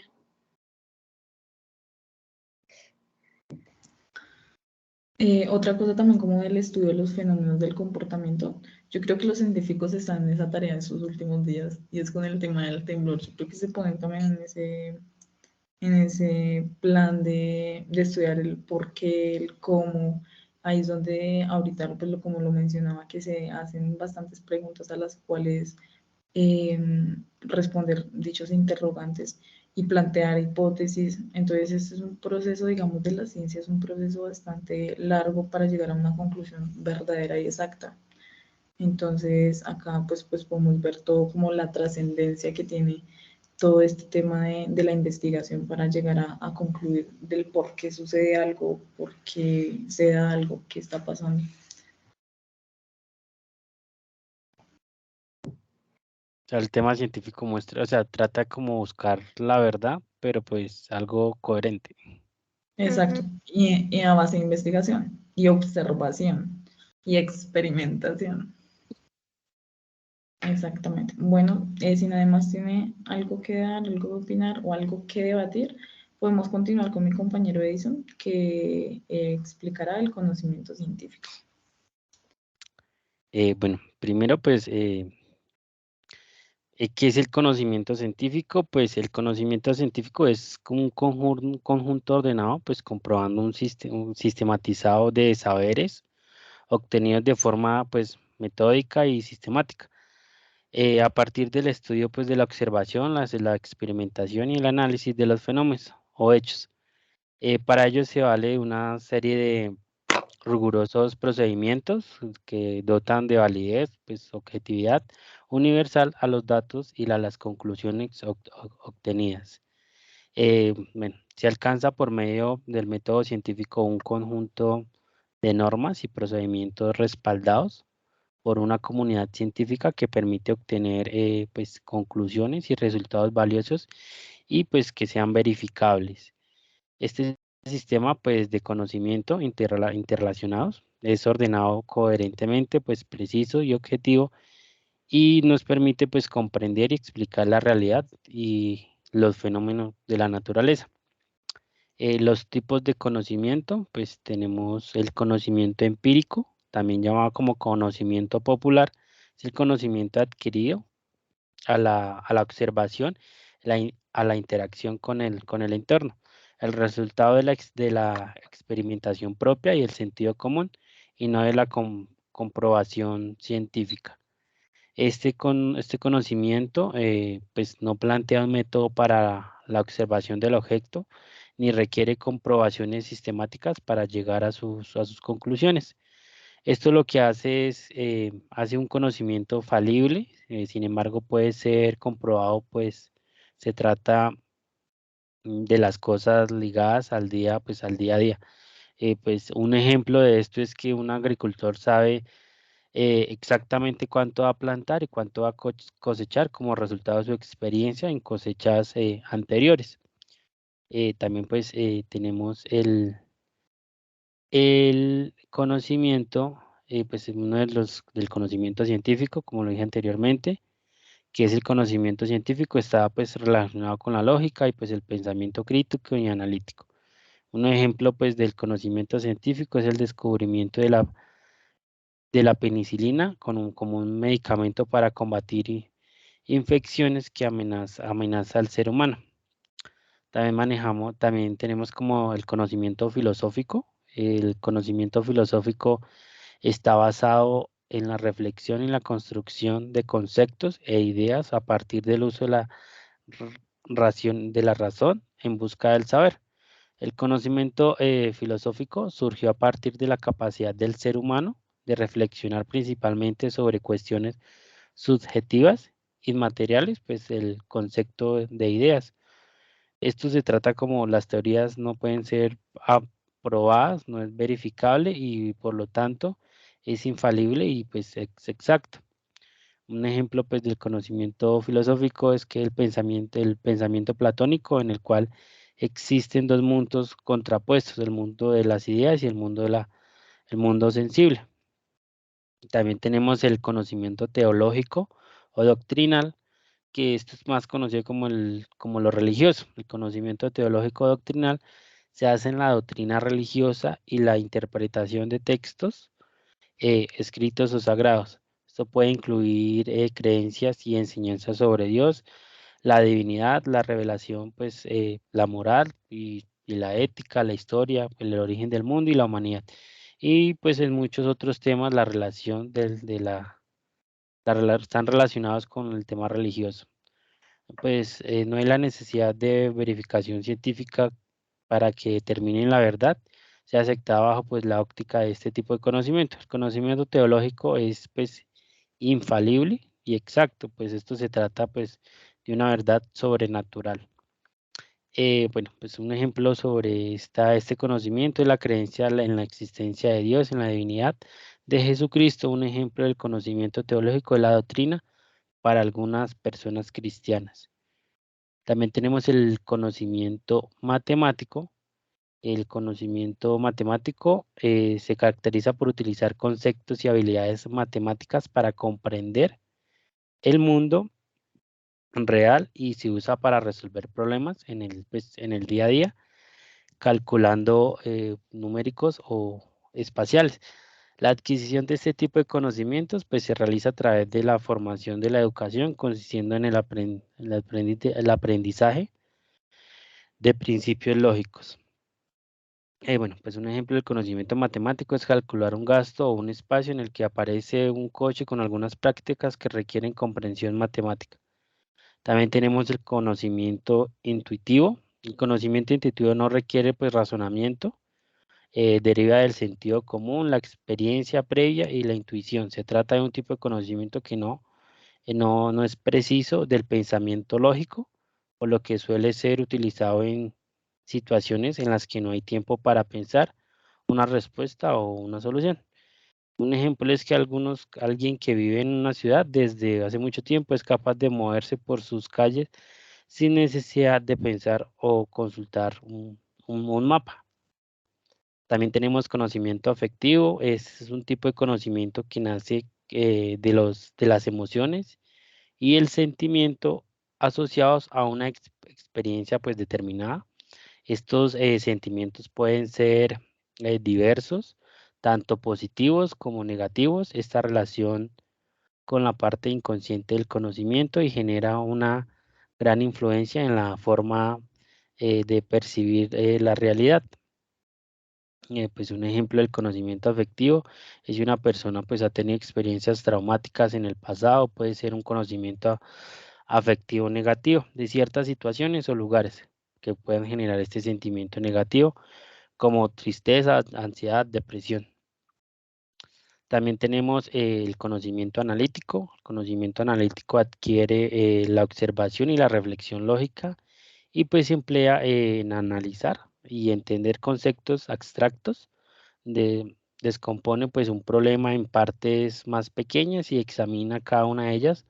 Otra cosa también como del estudio de los fenómenos del comportamiento, yo creo que los científicos están en esa tarea en sus últimos días y es con el tema del temblor. Yo creo que se ponen también en ese plan de estudiar el por qué, el cómo. Ahí es donde ahorita, pues, como lo mencionaba, que se hacen bastantes preguntas a las cuales responder dichos interrogantes y plantear hipótesis. Entonces, este es un proceso, digamos, de la ciencia, es un proceso bastante largo para llegar a una conclusión verdadera y exacta. Entonces, acá pues podemos ver todo como la trascendencia que tiene todo este tema de la investigación para llegar a concluir del por qué sucede algo, por qué se da algo, qué está pasando. O sea, el tema científico muestra, o sea, trata como buscar la verdad, pero pues algo coherente. Exacto. Y a base de investigación y observación y experimentación. Exactamente. Bueno, si nadie más tiene algo que dar, algo que opinar o algo que debatir, podemos continuar con mi compañero Edison, que explicará el conocimiento científico. Bueno, primero pues, ¿qué es el conocimiento científico? Pues el conocimiento científico es como un conjunto ordenado, pues comprobando un sistematizado de saberes obtenidos de forma pues metódica y sistemática. A partir del estudio pues de la observación, la experimentación y el análisis de los fenómenos o hechos. Para ello se vale una serie de rigurosos procedimientos que dotan de validez, pues objetividad universal a los datos y a las conclusiones obtenidas. Bueno, se alcanza por medio del método científico un conjunto de normas y procedimientos respaldados por una comunidad científica que permite obtener pues, conclusiones y resultados valiosos y pues que sean verificables. Este sistema pues, de conocimiento interrelacionados es ordenado coherentemente, pues preciso y objetivo y nos permite pues comprender y explicar la realidad y los fenómenos de la naturaleza. Los tipos de conocimiento, pues tenemos el conocimiento empírico, también llamado como conocimiento popular, es el conocimiento adquirido a la observación, a la interacción con el entorno, el resultado de la experimentación propia y el sentido común, y no de la comprobación científica. Este conocimiento pues no plantea un método para la observación del objeto, ni requiere comprobaciones sistemáticas para llegar a sus conclusiones. Esto lo que hace es, hace un conocimiento falible, sin embargo puede ser comprobado, pues se trata de las cosas ligadas al día, pues al día a día. Pues un ejemplo de esto es que un agricultor sabe exactamente cuánto va a plantar y cuánto va a cosechar como resultado de su experiencia en cosechas anteriores. También pues tenemos el conocimiento, pues uno de los del conocimiento científico, como lo dije anteriormente, que es el conocimiento científico, está pues relacionado con la lógica y pues el pensamiento crítico y analítico. Un ejemplo pues del conocimiento científico es el descubrimiento de la penicilina como un medicamento para combatir infecciones que amenaza al ser humano. También tenemos como el conocimiento filosófico. El conocimiento filosófico está basado en la reflexión y la construcción de conceptos e ideas a partir del uso de de la razón en busca del saber. El conocimiento filosófico surgió a partir de la capacidad del ser humano de reflexionar principalmente sobre cuestiones subjetivas inmateriales, pues el concepto de ideas. Esto se trata como las teorías no pueden ser aprobadas, no es verificable y por lo tanto es infalible y pues es exacto. Un ejemplo pues del conocimiento filosófico es que el pensamiento platónico en el cual existen dos mundos contrapuestos, el mundo de las ideas y el mundo el mundo sensible. También tenemos el conocimiento teológico o doctrinal, que esto es más conocido como lo religioso. El conocimiento teológico o doctrinal se hace en la doctrina religiosa y la interpretación de textos escritos o sagrados. Esto puede incluir creencias y enseñanzas sobre Dios, la divinidad, la revelación, pues la moral y la ética, la historia, el origen del mundo y la humanidad. Y pues en muchos otros temas la relación están relacionados con el tema religioso. Pues no hay la necesidad de verificación científica para que determinen la verdad, se acepta bajo pues la óptica de este tipo de conocimiento. El conocimiento teológico es pues infalible y exacto, pues esto se trata pues de una verdad sobrenatural. Bueno, pues un ejemplo sobre este conocimiento es la creencia en la existencia de Dios, en la divinidad de Jesucristo. Un ejemplo del conocimiento teológico de la doctrina para algunas personas cristianas. También tenemos el conocimiento matemático. El conocimiento matemático se caracteriza por utilizar conceptos y habilidades matemáticas para comprender el mundo real y se usa para resolver problemas pues, en el día a día, calculando numéricos o espaciales. La adquisición de este tipo de conocimientos pues, se realiza a través de la formación de la educación, consistiendo en el aprendizaje de principios lógicos. Bueno, pues un ejemplo del conocimiento matemático es calcular un gasto o un espacio en el que aparece un coche con algunas prácticas que requieren comprensión matemática. También tenemos el conocimiento intuitivo. El conocimiento intuitivo no requiere pues razonamiento, deriva del sentido común, la experiencia previa y la intuición. Se trata de un tipo de conocimiento que no es preciso del pensamiento lógico, por lo que suele ser utilizado en situaciones en las que no hay tiempo para pensar una respuesta o una solución. Un ejemplo es que alguien que vive en una ciudad desde hace mucho tiempo es capaz de moverse por sus calles sin necesidad de pensar o consultar un mapa. También tenemos conocimiento afectivo. Es un tipo de conocimiento que nace de las emociones y el sentimiento asociados a una experiencia pues determinada. Estos sentimientos pueden ser diversos, tanto positivos como negativos. Esta relación con la parte inconsciente del conocimiento y genera una gran influencia en la forma de percibir la realidad. Pues un ejemplo del conocimiento afectivo es si una persona pues ha tenido experiencias traumáticas en el pasado, puede ser un conocimiento afectivo negativo de ciertas situaciones o lugares que pueden generar este sentimiento negativo como tristeza, ansiedad, depresión. También tenemos el conocimiento analítico. El conocimiento analítico adquiere la observación y la reflexión lógica y pues se emplea en analizar y entender conceptos abstractos. Descompone pues un problema en partes más pequeñas y examina cada una de ellas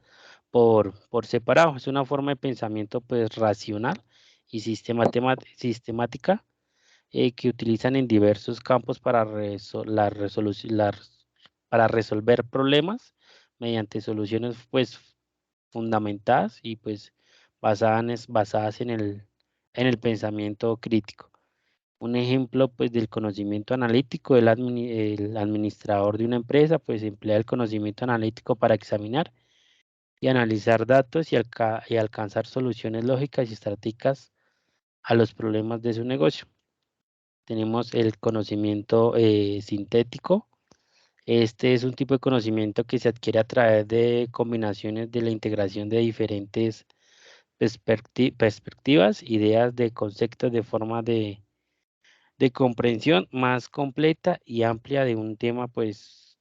por separado. Es una forma de pensamiento pues racional y sistemática que utilizan en diversos campos para para resolver problemas mediante soluciones pues fundamentadas y pues basadas en el pensamiento crítico. Un ejemplo pues del conocimiento analítico, el administrador de una empresa pues emplea el conocimiento analítico para examinar y analizar datos y alcanzar soluciones lógicas y estratégicas a los problemas de su negocio. Tenemos el conocimiento sintético. Este es un tipo de conocimiento que se adquiere a través de combinaciones de la integración de diferentes perspectivas, ideas de conceptos de forma de comprensión más completa y amplia de un tema, pues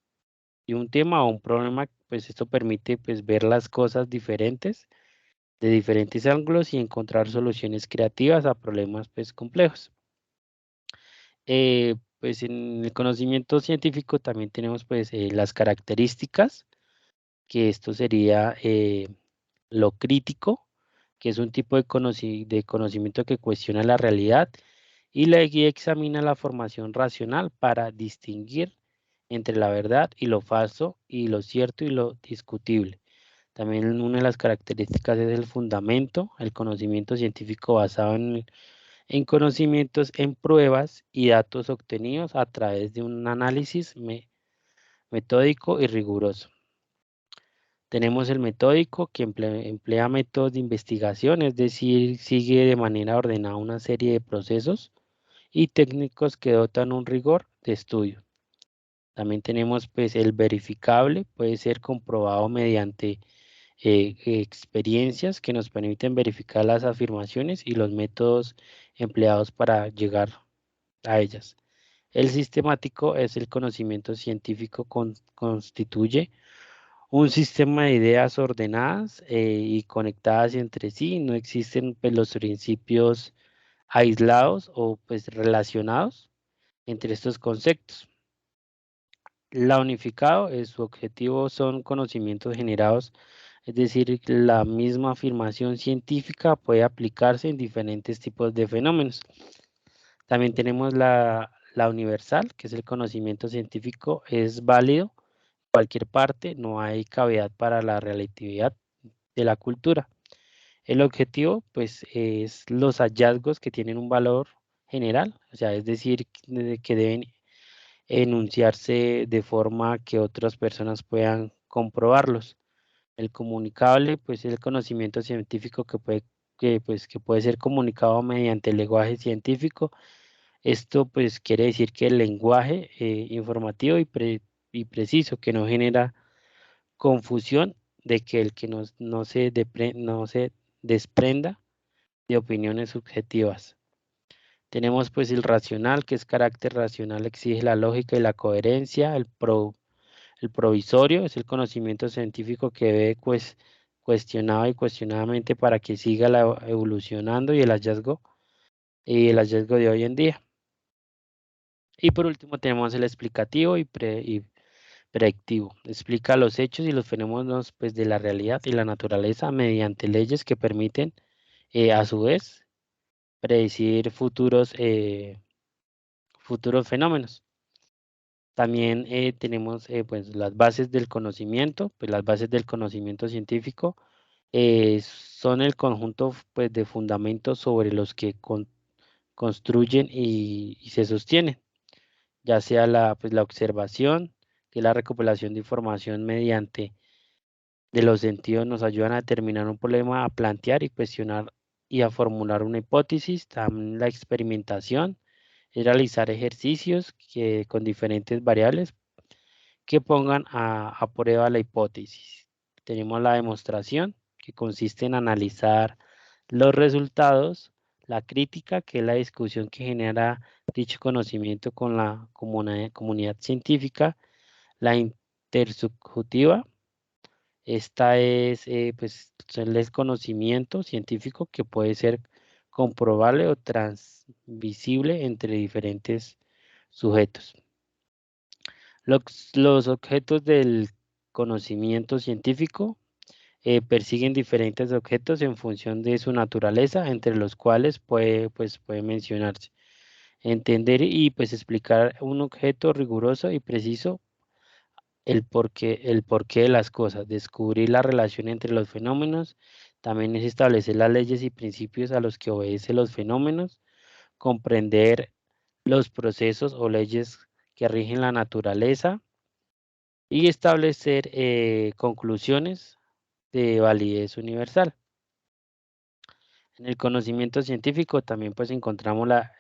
un tema o un problema, pues esto permite pues ver las cosas diferentes, de diferentes ángulos y encontrar soluciones creativas a problemas pues complejos. Pues en el conocimiento científico también tenemos pues las características, que esto sería lo crítico, que es un tipo de conocimiento que cuestiona la realidad, y la guía examina la formación racional para distinguir entre la verdad y lo falso, y lo cierto y lo discutible. También una de las características es el fundamento, el conocimiento científico basado en conocimientos, en pruebas y datos obtenidos a través de un análisis metódico y riguroso. Tenemos el metódico, que emplea métodos de investigación, es decir, sigue de manera ordenada una serie de procesos y técnicos que dotan un rigor de estudio. También tenemos pues el verificable, puede ser comprobado mediante experiencias que nos permiten verificar las afirmaciones y los métodos empleados para llegar a ellas. El sistemático es el conocimiento científico, constituye un sistema de ideas ordenadas y conectadas entre sí. No existen pues, los principios aislados o pues relacionados entre estos conceptos. La unificado, su objetivo son conocimientos generados, es decir, la misma afirmación científica puede aplicarse en diferentes tipos de fenómenos. También tenemos la universal, que es el conocimiento científico, es válido en cualquier parte, no hay cavidad para la relatividad de la cultura. El objetivo, pues, es los hallazgos que tienen un valor general, o sea, es decir, que deben enunciarse de forma que otras personas puedan comprobarlos. El comunicable, pues, es el conocimiento científico que puede ser comunicado mediante el lenguaje científico. Esto, pues, quiere decir que el lenguaje informativo y preciso, que no genera confusión, de que el que no se desprenda de opiniones subjetivas. Tenemos pues el racional, que es carácter racional, exige la lógica y la coherencia. El provisorio es el conocimiento científico que debe pues cuestionado y cuestionadamente para que siga evolucionando, y el hallazgo de hoy en día. Y por último tenemos el explicativo y predictivo. Explica los hechos y los fenómenos pues, de la realidad y la naturaleza mediante leyes que permiten a su vez predecir futuros fenómenos. También tenemos pues, las bases del conocimiento. Pues las bases del conocimiento científico son el conjunto pues, de fundamentos sobre los que construyen y se sostienen, ya sea pues, la observación, que es la recopilación de información mediante de los sentidos, nos ayudan a determinar un problema, a plantear y cuestionar y a formular una hipótesis. También la experimentación es realizar ejercicios con diferentes variables que pongan a prueba la hipótesis. Tenemos la demostración, que consiste en analizar los resultados. La crítica, que es la discusión que genera dicho conocimiento con la comunidad científica. La intersubjetiva, esta es pues, el conocimiento científico que puede ser comprobable o transmisible entre diferentes sujetos. Los objetos del conocimiento científico persiguen diferentes objetos en función de su naturaleza, entre los cuales puede mencionarse entender y pues explicar un objeto riguroso y preciso, el porqué de las cosas, descubrir la relación entre los fenómenos. También es establecer las leyes y principios a los que obedecen los fenómenos, comprender los procesos o leyes que rigen la naturaleza y establecer conclusiones de validez universal. En el conocimiento científico también pues encontramos la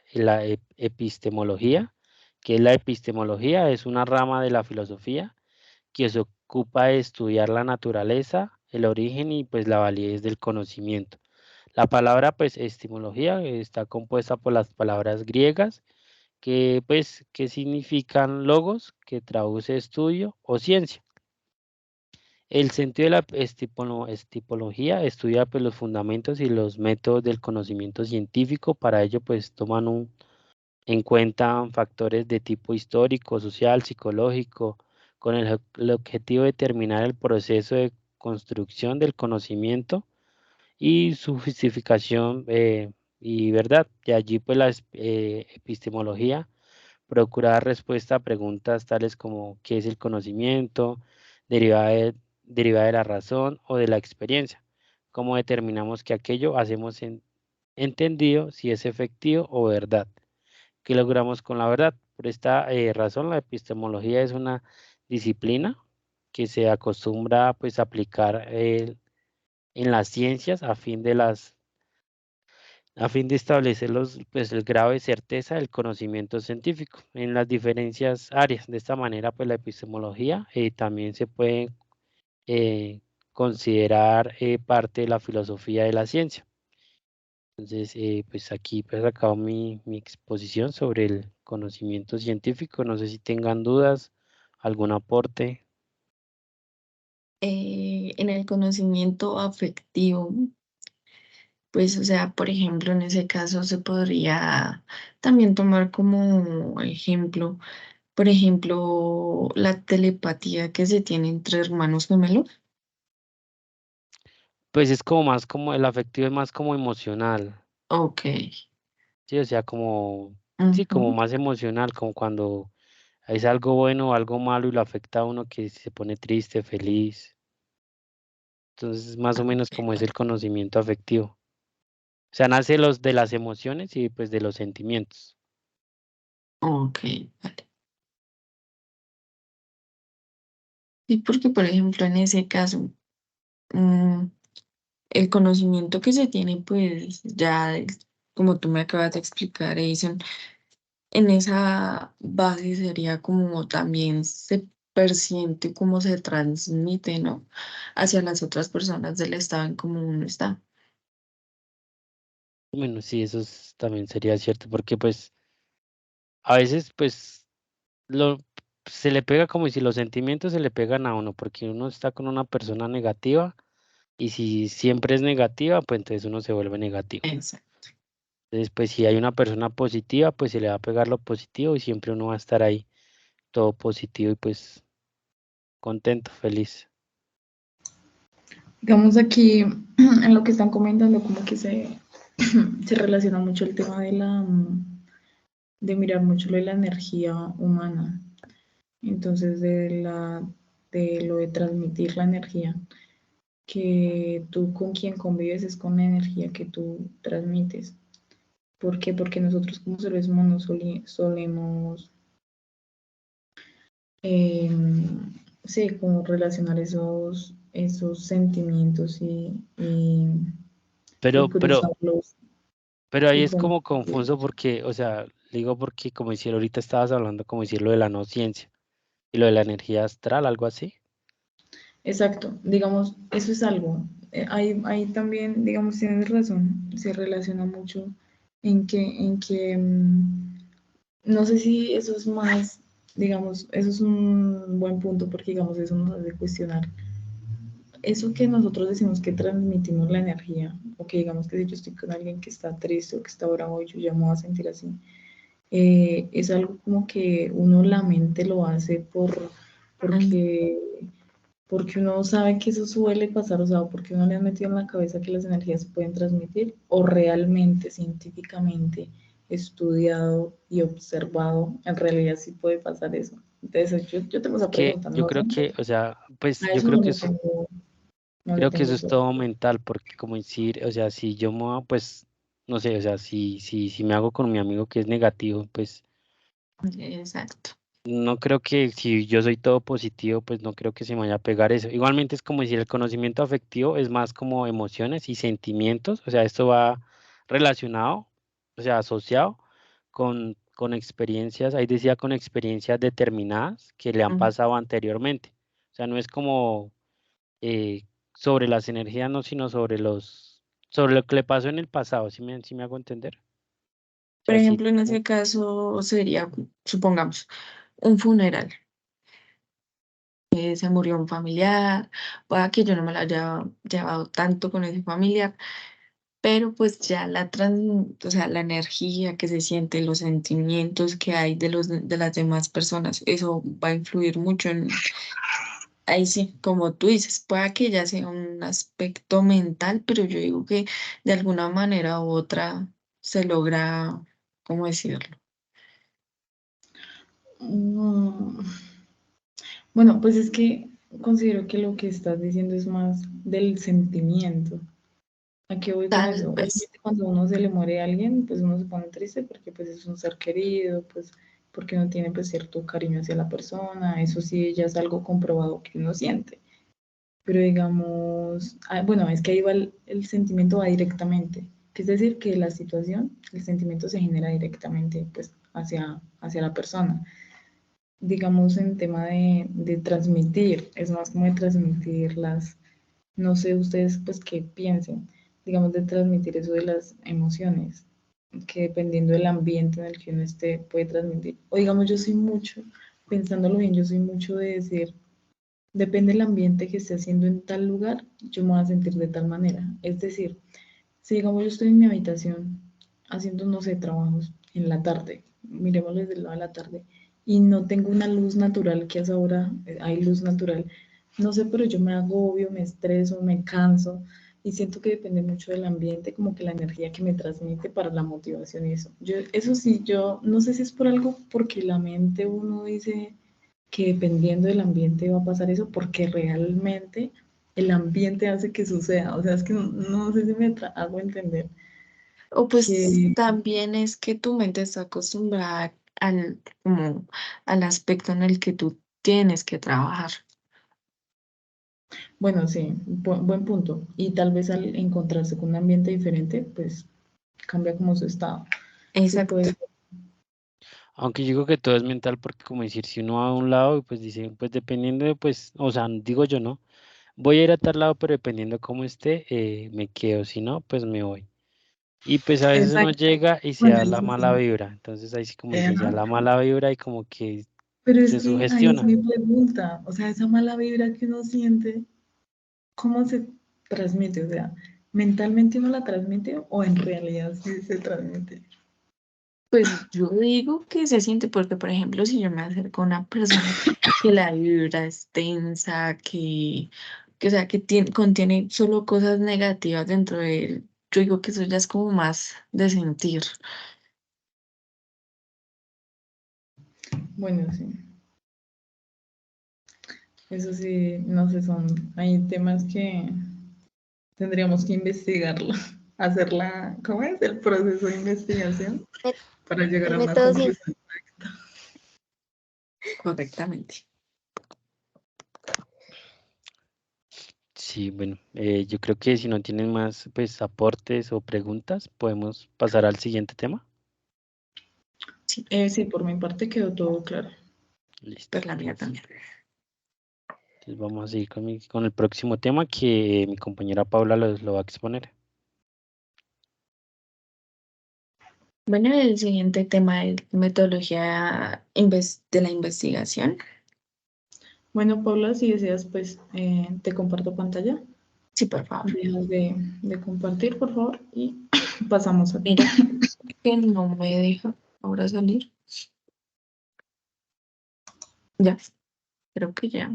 epistemología, que es la epistemología, es una rama de la filosofía que se ocupa de estudiar la naturaleza, el origen y pues la validez del conocimiento. La palabra pues epistemología está compuesta por las palabras griegas ¿qué significan logos? Que traduce estudio o ciencia. El sentido de la estipología estudia pues, los fundamentos y los métodos del conocimiento científico. Para ello, pues toman en cuenta factores de tipo histórico, social, psicológico, con el objetivo de determinar el proceso de construcción del conocimiento y su justificación y verdad. De allí, pues la epistemología procura dar respuesta a preguntas tales como ¿qué es el conocimiento? Derivada de, derivada de la razón o de la experiencia. ¿Cómo determinamos que aquello hacemos entendido si es efectivo o verdad? ¿Qué logramos con la verdad? Por esta razón, la epistemología es una disciplina que se acostumbra pues, a aplicar en las ciencias a fin de establecer pues, el grado de certeza del conocimiento científico en las diferentes áreas. De esta manera, pues la epistemología también se puede eh, considerar parte de la filosofía de la ciencia. Entonces, pues aquí pues acabo mi exposición sobre el conocimiento científico. No sé si tengan dudas, algún aporte. En el conocimiento afectivo, pues, o sea, por ejemplo, en ese caso se podría también tomar como ejemplo, por ejemplo, la telepatía que se tiene entre hermanos gemelos. Pues es como más como el afectivo es más como emocional, Ok. sí, o sea, como, sí, como Ujú. más emocional, como cuando es algo bueno o algo malo y lo afecta a uno que se pone triste, feliz. Entonces, más o menos como es el conocimiento afectivo. O sea, nace de las emociones y pues de los sentimientos. Ok, vale. Sí, porque, por ejemplo, en ese caso, mm, el conocimiento que se tiene, pues ya, como tú me acabas de explicar, Edison, en esa base sería como también se persiente cómo se transmite, ¿no? Hacia las otras personas del estado en cómo uno está. Bueno, sí, también sería cierto, porque pues a veces pues lo, se le pega como si los sentimientos se le pegan a uno, porque uno está con una persona negativa y si siempre es negativa, pues entonces uno se vuelve negativo. Exacto. Entonces, pues si hay una persona positiva, pues se le va a pegar lo positivo y siempre uno va a estar ahí todo positivo y pues contento, feliz. Digamos aquí, en lo que están comentando, como que se relaciona mucho el tema de mirar mucho lo de la energía humana. Entonces, de lo de transmitir la energía, que tú con quien convives es con la energía que tú transmites. ¿Por qué? Porque nosotros como seres humanos solemos, eh, sí, como relacionar esos sentimientos y Pero, pero, cruzarlos pero ahí y es con... como confuso porque, o sea, digo porque como decir, ahorita estabas hablando como decir lo de la no ciencia y lo de la energía astral, algo así. Exacto, digamos, eso es algo. Ahí también, digamos, tienes razón, se relaciona mucho en que no sé si eso es más, digamos, eso es un buen punto porque, digamos, eso nos hace cuestionar. Eso que nosotros decimos que transmitimos la energía, o que digamos que si yo estoy con alguien que está triste o que está bravo y yo ya me voy a sentir así, es algo como que uno la mente lo hace Mm, porque, porque uno sabe que eso suele pasar, o sea, porque uno le ha metido en la cabeza que las energías se pueden transmitir, o realmente, científicamente, estudiado y observado, en realidad sí puede pasar eso. Entonces, yo tengo Es esa que pregunta, yo no sé, creo que, o sea, pues a yo eso creo que es, no le creo que eso tengo es todo mental, porque como decir, o sea, si yo me, pues, no sé, o sea, si me hago con mi amigo que es negativo, pues exacto. no creo que si yo soy todo positivo, pues no creo que se me vaya a pegar eso. Igualmente es como decir, el conocimiento afectivo es más como emociones y sentimientos, o sea, esto va relacionado, o sea, asociado con experiencias, ahí decía con experiencias determinadas que le han Mm, pasado anteriormente. O sea, no es como eh, sobre las energías, no, sino sobre lo que le pasó en el pasado, si me hago entender? Por sea, sí, ejemplo, en ese caso sería, supongamos, un funeral. Se murió un familiar, pueda que yo no me la haya llevado tanto con ese familiar, pero pues ya o sea, la energía que se siente, los sentimientos que hay de las demás personas, eso va a influir mucho ahí sí, como tú dices, pueda que ya sea un aspecto mental, pero yo digo que de alguna manera u otra se logra, ¿cómo decirlo? Mm, Bueno, pues es que considero que lo que estás diciendo es más del sentimiento. ¿A qué voy con Tal eso? vez. Obviamente cuando uno se le muere a alguien, pues uno se pone triste porque pues es un ser querido, pues porque uno tiene pues cierto cariño hacia la persona, eso sí ya es algo comprobado que uno siente. Pero digamos, bueno, es que ahí va el sentimiento va directamente, que es decir, que la situación, el sentimiento se genera directamente pues hacia la persona. Digamos en tema de transmitir, es más como de transmitir no sé ustedes pues qué piensen, digamos de transmitir eso de las emociones, que dependiendo del ambiente en el que uno esté puede transmitir. O digamos yo soy mucho, pensándolo bien, yo soy mucho de decir, depende del ambiente que esté haciendo en tal lugar, yo me voy a sentir de tal manera. Es decir, si digamos yo estoy en mi habitación haciendo, no sé, trabajos en la tarde, miremoslo desde el lado de la tarde, y no tengo una luz natural, que a esa hora hay luz natural, no sé, pero yo me agobio, me estreso, me canso, y siento que depende mucho del ambiente, como que la energía que me transmite para la motivación y eso. Eso sí, yo no sé si es por algo, porque la mente uno dice que dependiendo del ambiente va a pasar eso, porque realmente el ambiente hace que suceda. O sea, es que no sé si hago entender O pues que, también es que tu mente está acostumbrada como, al aspecto en el que tú tienes que trabajar. bueno, sí, buen punto. Y tal vez al encontrarse con un ambiente diferente, pues cambia como su estado. Sí, Exacto. pues, aunque yo digo que todo es mental porque como decir, si uno va a un lado, pues dice, pues dependiendo de, pues, o sea, digo yo, ¿no? Voy a ir a tal lado, pero dependiendo de cómo esté, me quedo, si no, pues me voy. Y pues a veces uno exacto. llega y se Bueno, da la eso mala sí. vibra, entonces ahí sí como dice ya Ajá. la mala vibra y como que Pero es se que ahí es sugestiona. mi pregunta, o sea, esa mala vibra que uno siente, ¿cómo se transmite? O sea, ¿mentalmente uno la transmite o en realidad sí se transmite? Pues yo digo que se siente porque, por ejemplo, si yo me acerco a una persona que la vibra es tensa, o sea, que contiene solo cosas negativas dentro de él, yo digo que eso ya es como más de sentir. Bueno, sí. Eso sí, no sé, hay temas que tendríamos que investigarlo, ¿cómo es? El proceso de investigación Met- para llegar El a una método científico. conclusión. Correctamente. Sí, bueno, yo creo que si no tienen más pues aportes o preguntas, podemos pasar al siguiente tema. Sí, Sí, por mi parte quedó todo claro. Listo. pues la mía también. Entonces vamos a seguir con el próximo tema que mi compañera Paula lo va a exponer. Bueno, el siguiente tema es metodología de la investigación. Bueno, Paula, si deseas, pues te comparto pantalla. Sí, por favor. Dejas de compartir, por favor, y pasamos a ti. Mira, que no me deja ahora salir. Ya, creo que ya.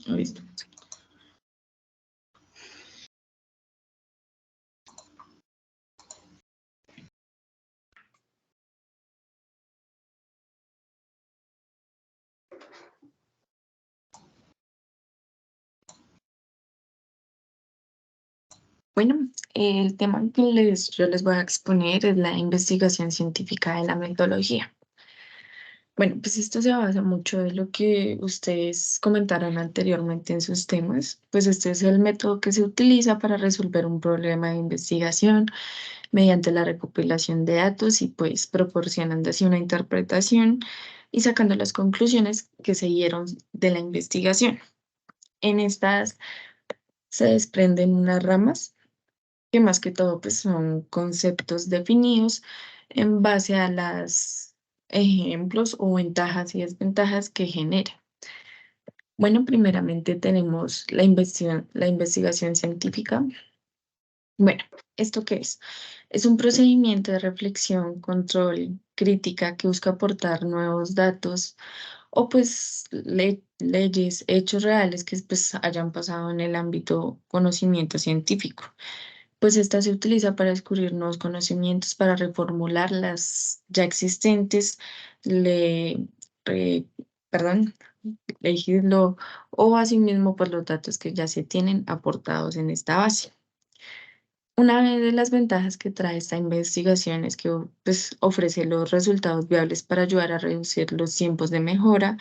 Listo. Bueno, el tema que yo les voy a exponer es la investigación científica de la metodología. Bueno, pues esto se basa mucho en lo que ustedes comentaron anteriormente en sus temas. Pues este es el método que se utiliza para resolver un problema de investigación mediante la recopilación de datos y pues proporcionando así una interpretación y sacando las conclusiones que se dieron de la investigación. En estas se desprenden unas ramas que más que todo pues son conceptos definidos en base a los ejemplos o ventajas y desventajas que genera. Bueno, primeramente tenemos la investigación científica. Bueno, ¿esto qué es? Es un procedimiento de reflexión, control, crítica que busca aportar nuevos datos o pues leyes, hechos reales que pues hayan pasado en el ámbito conocimiento científico. Pues esta se utiliza para descubrir nuevos conocimientos, para reformular las ya existentes, le, re- perdón, elegirlo o asimismo pues los datos que ya se tienen aportados en esta base. Una de las ventajas que trae esta investigación es que pues, ofrece los resultados viables para ayudar a reducir los tiempos de mejora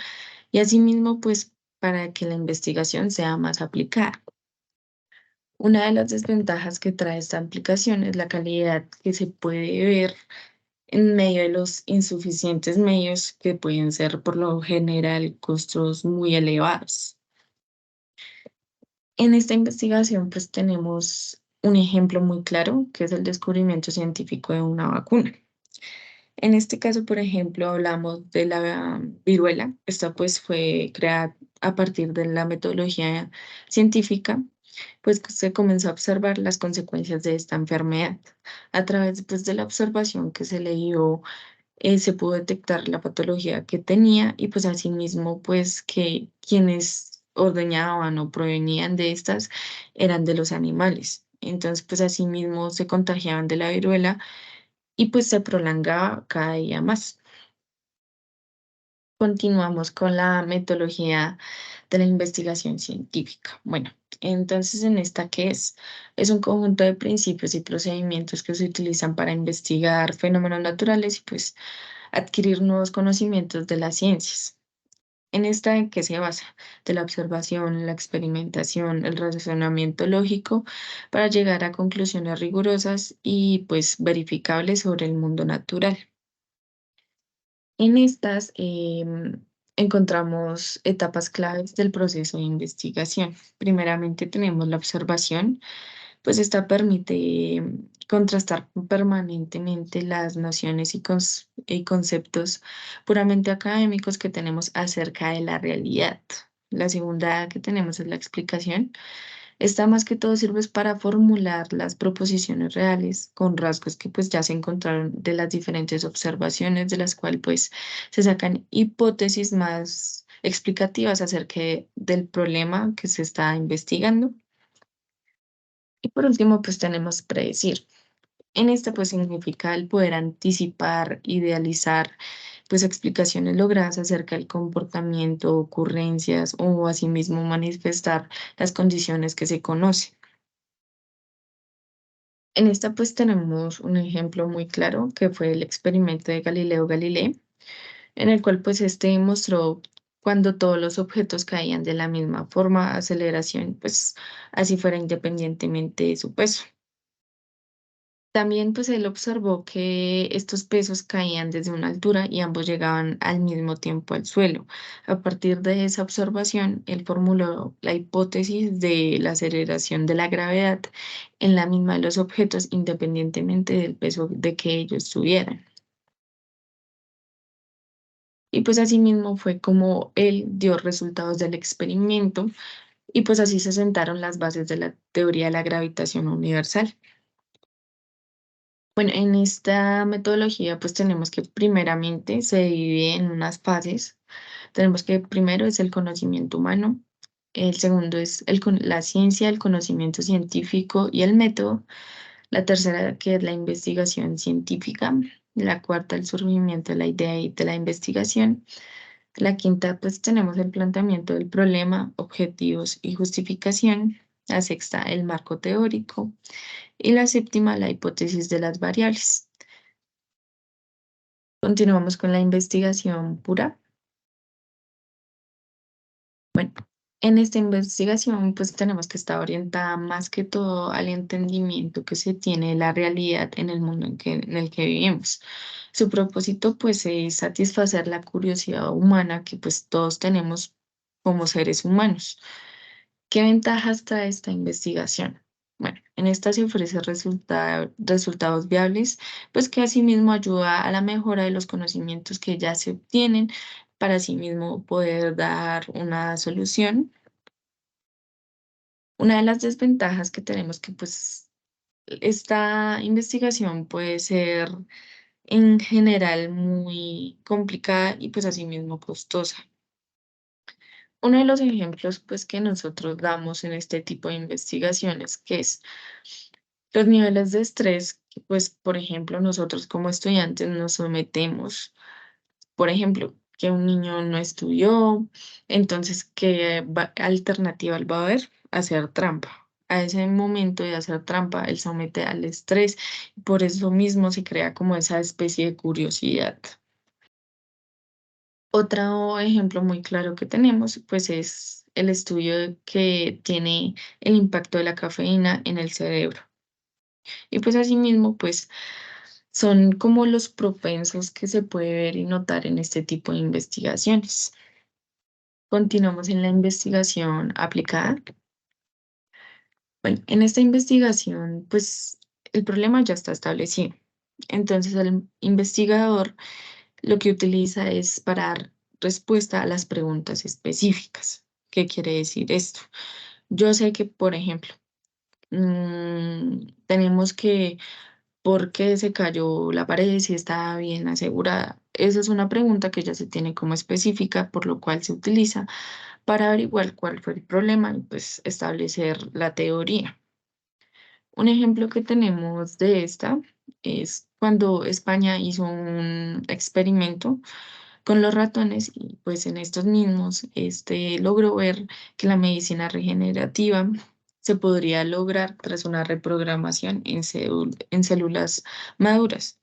y asimismo pues para que la investigación sea más aplicada. Una de las desventajas que trae esta aplicación es la calidad que se puede ver en medio de los insuficientes medios que pueden ser por lo general costos muy elevados. En esta investigación pues tenemos un ejemplo muy claro que es el descubrimiento científico de una vacuna. En este caso, por ejemplo, hablamos de la viruela. Esta pues fue creada a partir de la metodología científica, pues se comenzó a observar las consecuencias de esta enfermedad. A través pues, de la observación que se le dio, se pudo detectar la patología que tenía y pues asimismo pues que quienes ordeñaban o provenían de estas eran de los animales. Entonces pues asimismo se contagiaban de la viruela y pues se prolongaba cada día más. Continuamos con la metodología de la investigación científica. Bueno, entonces en esta que es un conjunto de principios y procedimientos que se utilizan para investigar fenómenos naturales y pues adquirir nuevos conocimientos de las ciencias. En esta, ¿en qué se basa? De la observación, la experimentación, el razonamiento lógico para llegar a conclusiones rigurosas y pues verificables sobre el mundo natural. En estas encontramos etapas claves del proceso de investigación. Primeramente tenemos la observación, pues esta permite contrastar permanentemente las nociones y conceptos puramente académicos que tenemos acerca de la realidad. La segunda que tenemos es la explicación. Esta más que todo sirve es para formular las proposiciones reales con rasgos que pues ya se encontraron de las diferentes observaciones de las cuales pues se sacan hipótesis más explicativas acerca del problema que se está investigando. Y por último pues tenemos predecir. En esta pues significa el poder anticipar, idealizar pues explicaciones logradas acerca del comportamiento, ocurrencias o asimismo manifestar las condiciones que se conocen. En esta pues tenemos un ejemplo muy claro que fue el experimento de Galileo Galilei, en el cual pues este mostró cuando todos los objetos caían de la misma forma, aceleración, pues así fuera independientemente de su peso. También pues él observó que estos pesos caían desde una altura y ambos llegaban al mismo tiempo al suelo. A partir de esa observación, él formuló la hipótesis de la aceleración de la gravedad en la misma de los objetos independientemente del peso de que ellos tuvieran. Y pues así mismo fue como él dio resultados del experimento y pues así se sentaron las bases de la teoría de la gravitación universal. Bueno, en esta metodología pues tenemos que primeramente se divide en unas fases. Tenemos que primero es el conocimiento humano, el segundo es la ciencia, el conocimiento científico y el método, la tercera que es la investigación científica, la cuarta el surgimiento de la idea y de la investigación, la quinta pues tenemos el planteamiento del problema, objetivos y justificación, la sexta el marco teórico y la séptima la hipótesis de las variables. Continuamos con la investigación pura. Bueno, en esta investigación pues tenemos que estar orientada más que todo al entendimiento que se tiene de la realidad en el mundo en el que vivimos. Su propósito pues es satisfacer la curiosidad humana que pues todos tenemos como seres humanos. ¿Qué ventajas trae esta investigación? Bueno, En esta se ofrece resultados viables, pues que asimismo ayuda a la mejora de los conocimientos que ya se obtienen para asimismo poder dar una solución. Una de las desventajas que tenemos que pues esta investigación puede ser en general muy complicada y pues asimismo costosa. Uno de los ejemplos pues que nosotros damos en este tipo de investigaciones, que es los niveles de estrés que pues por ejemplo nosotros como estudiantes nos sometemos. Por ejemplo, que un niño no estudió, entonces, ¿qué alternativa él va a ver? Hacer trampa. A ese momento de hacer trampa, él somete al estrés y por eso mismo se crea como esa especie de curiosidad. Otro ejemplo muy claro que tenemos, pues es el estudio que tiene el impacto de la cafeína en el cerebro. Y pues asimismo, pues son como los propensos que se puede ver y notar en este tipo de investigaciones. Continuamos en la investigación aplicada. Bueno, en esta investigación, pues el problema ya está establecido. Entonces, el investigador lo que utiliza es para dar respuesta a las preguntas específicas. ¿Qué quiere decir esto? Yo sé que, por ejemplo, tenemos que ¿por qué se cayó la pared si está bien asegurada? Esa es una pregunta que ya se tiene como específica, por lo cual se utiliza para averiguar cuál fue el problema y pues establecer la teoría. Un ejemplo que tenemos de esta es cuando España hizo un experimento con los ratones y pues en estos mismos logró ver que la medicina regenerativa se podría lograr tras una reprogramación en células maduras.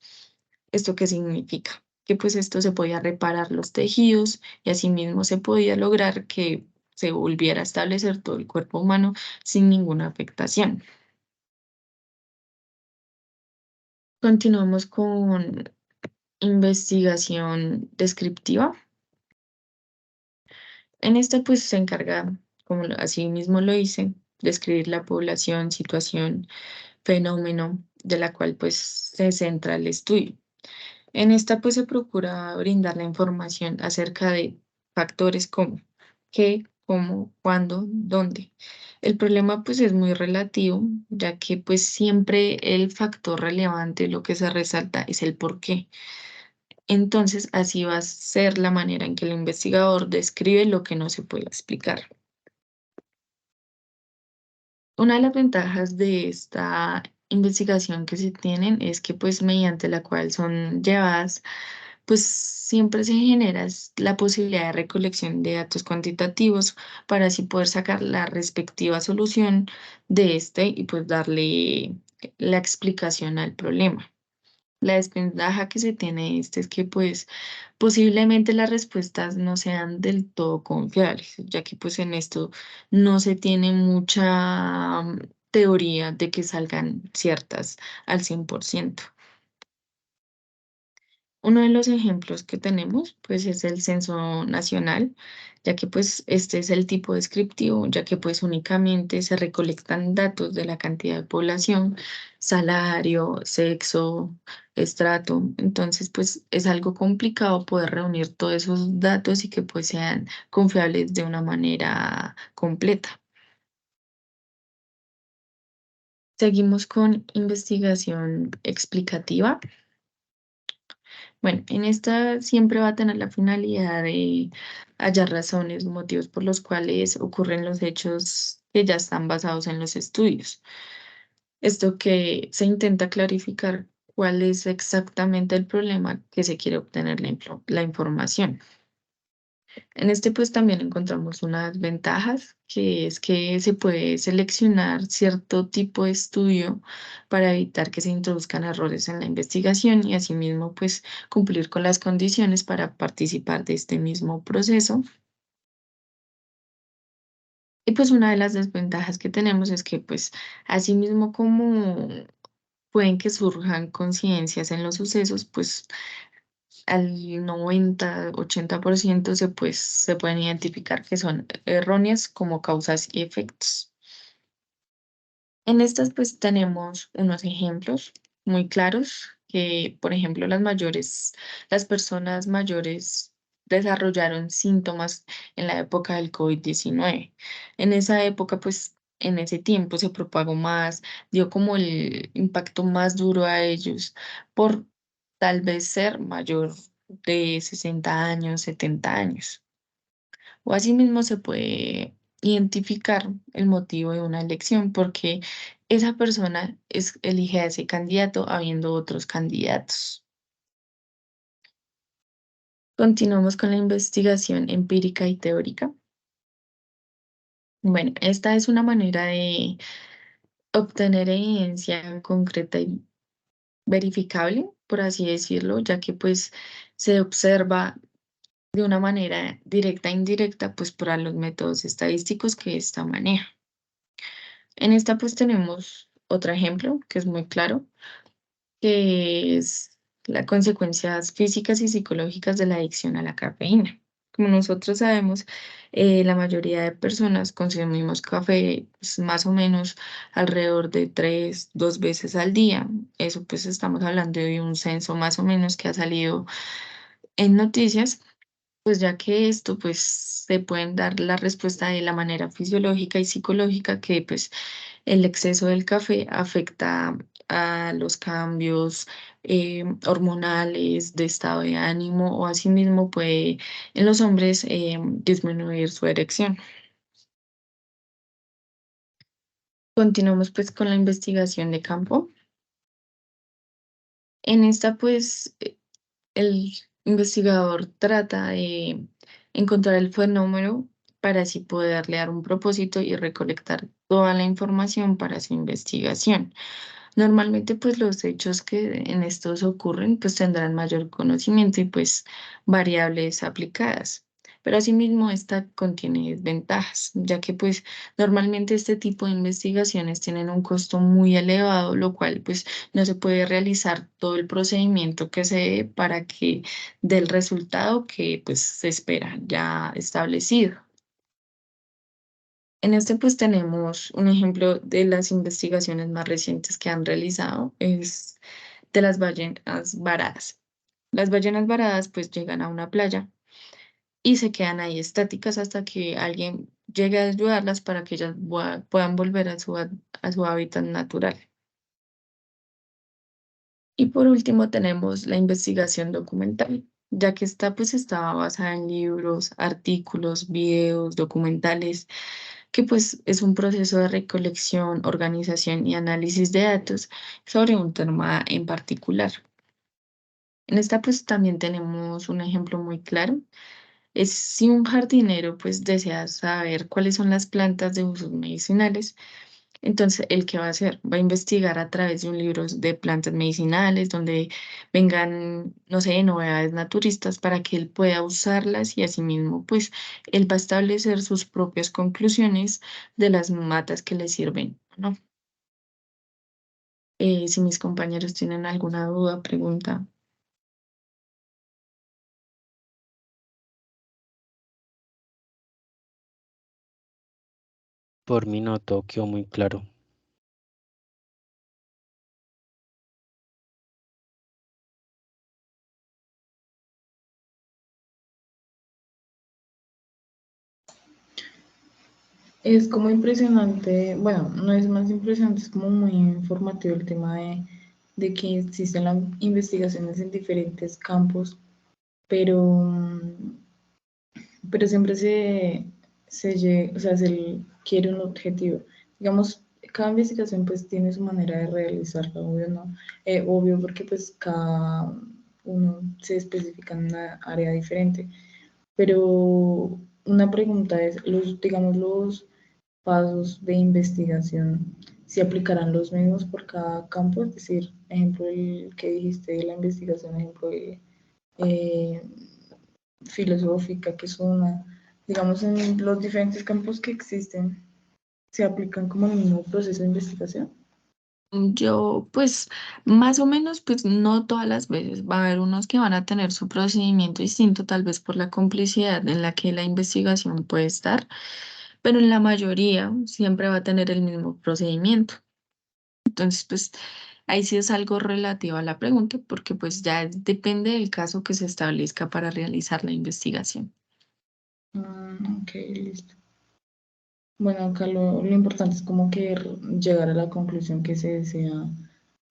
¿Esto qué significa? Que pues esto se podía reparar los tejidos y asimismo se podía lograr que se volviera a establecer todo el cuerpo humano sin ninguna afectación. Continuamos con investigación descriptiva. En esta pues se encarga, como así mismo lo hice, describir la población, situación, fenómeno de la cual pues se centra el estudio. En esta pues se procura brindar la información acerca de factores como qué, cómo, cuándo, dónde. El problema pues es muy relativo, ya que pues siempre el factor relevante, lo que se resalta es el por qué. Entonces, así va a ser la manera en que el investigador describe lo que no se puede explicar. Una de las ventajas de esta investigación que se tienen es que, pues, mediante la cual son llevadas, pues, siempre se genera la posibilidad de recolección de datos cuantitativos para así poder sacar la respectiva solución de este y, pues, darle la explicación al problema. La desventaja que se tiene es que pues posiblemente las respuestas no sean del todo confiables, ya que pues en esto no se tiene mucha teoría de que salgan ciertas al 100%. Uno de los ejemplos que tenemos, pues, es el censo nacional, ya que, pues, este es el tipo descriptivo, ya que, pues, únicamente se recolectan datos de la cantidad de población, salario, sexo, estrato. Entonces, pues, es algo complicado poder reunir todos esos datos y que, pues, sean confiables de una manera completa. Seguimos con investigación explicativa. Bueno, en esta siempre va a tener la finalidad de hallar razones, motivos por los cuales ocurren los hechos que ya están basados en los estudios. Esto que se intenta clarificar cuál es exactamente el problema que se quiere obtener la información. En este pues también encontramos unas ventajas, que es que se puede seleccionar cierto tipo de estudio para evitar que se introduzcan errores en la investigación y asimismo pues cumplir con las condiciones para participar de este mismo proceso. Y pues una de las desventajas que tenemos es que pues asimismo como pueden que surjan coincidencias en los sucesos, pues al 90-80% se pueden identificar que son erróneas como causas y efectos. En estas pues tenemos unos ejemplos muy claros que, por ejemplo, las personas mayores desarrollaron síntomas en la época del COVID-19. En esa época, pues, en ese tiempo se propagó más, dio como el impacto más duro a ellos por tal vez ser mayor de 60 años, 70 años. O asimismo se puede identificar el motivo de una elección porque esa persona elige a ese candidato habiendo otros candidatos. Continuamos con la investigación empírica y teórica. Bueno, esta es una manera de obtener evidencia concreta y verificable, por así decirlo, ya que pues se observa de una manera directa e indirecta, pues por los métodos estadísticos que esta maneja. En esta pues tenemos otro ejemplo que es muy claro, que es las consecuencias físicas y psicológicas de la adicción a la cafeína. Como nosotros sabemos, la mayoría de personas consumimos café pues, más o menos alrededor de 2 veces al día. Eso pues estamos hablando de un censo más o menos que ha salido en noticias. Pues ya que esto, pues se pueden dar la respuesta de la manera fisiológica y psicológica que pues el exceso del café afecta a los cambios hormonales, de estado de ánimo o asimismo puede en los hombres disminuir su erección. Continuamos pues con la investigación de campo. En esta pues el investigador trata de encontrar el fenómeno para así poderle dar un propósito y recolectar toda la información para su investigación. Normalmente, pues los hechos que en estos ocurren, pues tendrán mayor conocimiento y pues variables aplicadas. Pero asimismo, esta contiene desventajas, ya que pues normalmente este tipo de investigaciones tienen un costo muy elevado, lo cual pues no se puede realizar todo el procedimiento que se dé para que dé el resultado que pues se espera ya establecido. En este pues tenemos un ejemplo de las investigaciones más recientes que han realizado, es de las ballenas varadas. Las ballenas varadas pues llegan a una playa y se quedan ahí estáticas hasta que alguien llegue a ayudarlas para que ellas puedan volver a su hábitat natural. Y por último tenemos la investigación documental, ya que esta pues estaba basada en libros, artículos, videos, documentales, que pues es un proceso de recolección, organización y análisis de datos sobre un tema en particular. En esta pues también tenemos un ejemplo muy claro. Es si un jardinero pues desea saber cuáles son las plantas de usos medicinales, entonces, ¿el qué va a hacer? Va a investigar a través de un libro de plantas medicinales donde vengan, no sé, novedades naturistas para que él pueda usarlas y asimismo, pues, él va a establecer sus propias conclusiones de las matas que le sirven, ¿no? Si mis compañeros tienen alguna duda, pregunta. Por mí no, todo quedó muy claro. Es como impresionante, bueno, no es más impresionante, es como muy informativo el tema de que existen las investigaciones en diferentes campos, pero, pero siempre o sea, quiere un objetivo. Digamos, cada investigación pues tiene su manera de realizarla, obvio, ¿no? Obvio porque pues cada uno se especifica en una área diferente, pero una pregunta es, digamos, los pasos de investigación se aplicarán los mismos por cada campo, es decir, ejemplo, el que dijiste de la investigación, ejemplo, eh, filosófica, que es una, digamos, en los diferentes campos que existen, se aplican como el mismo proceso de investigación. Yo, pues, más o menos, pues no todas las veces. Va a haber unos que van a tener su procedimiento distinto, tal vez por la complicidad en la que la investigación puede estar, pero en la mayoría siempre va a tener el mismo procedimiento. Entonces, pues ahí sí es algo relativo a la pregunta, porque pues ya depende del caso que se establezca para realizar la investigación. Ok, listo. Bueno, acá lo importante es como que llegar a la conclusión que se desea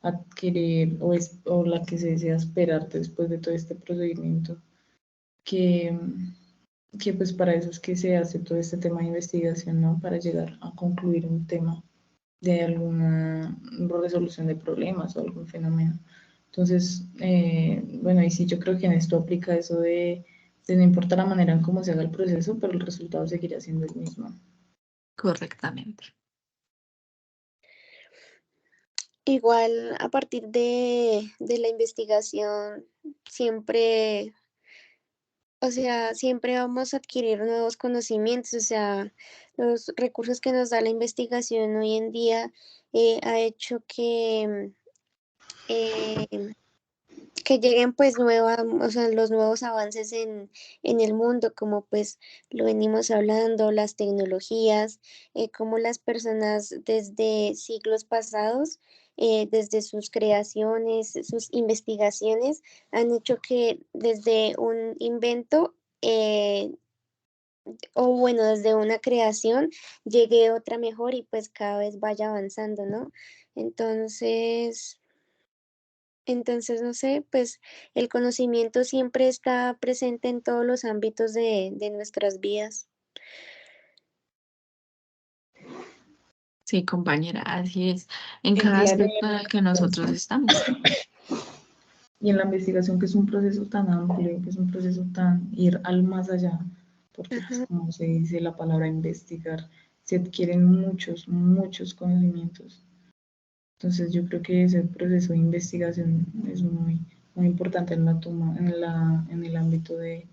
adquirir o la que se desea esperar después de todo este procedimiento, que, que pues para eso es que se hace todo este tema de investigación, ¿no? Para llegar a concluir un tema de alguna resolución de problemas o algún fenómeno. Entonces, bueno, y sí, yo creo que en esto aplica eso de no importa la manera en cómo se haga el proceso, pero el resultado seguirá siendo el mismo. Correctamente. Igual a partir de la investigación siempre, o sea, siempre vamos a adquirir nuevos conocimientos, o sea, los recursos que nos da la investigación hoy en día ha hecho eh, que lleguen pues o sea, los nuevos avances en el mundo, como pues lo venimos hablando, las tecnologías, como las personas desde siglos pasados, desde sus creaciones, sus investigaciones, han hecho que desde un invento, o bueno, desde una creación, llegue otra mejor y pues cada vez vaya avanzando, ¿no? Entonces... Entonces, no sé, pues el conocimiento siempre está presente en todos los ámbitos de nuestras vidas. Sí, compañera, así es. En Y cada claro, aspecto en el que nosotros estamos. y en la investigación, que es un proceso tan amplio, que es un proceso tan ir al más allá, porque pues Ajá. como se dice la palabra investigar, se adquieren muchos conocimientos. Entonces yo creo que ese proceso de investigación es muy importante en la toma, en el ámbito del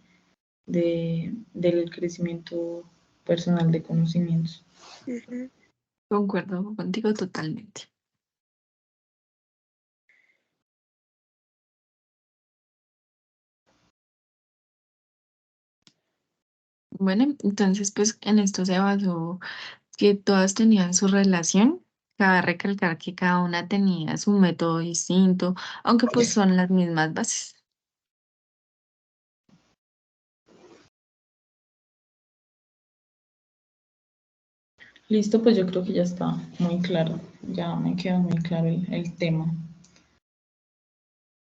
crecimiento personal de conocimientos. Ujú. Concuerdo contigo totalmente. Bueno, entonces pues en esto se basó que todas tenían su relación. Cabe recalcar que cada una tenía su método distinto, aunque pues son las mismas bases. Listo, pues yo creo que ya está muy claro, ya me queda muy claro el tema.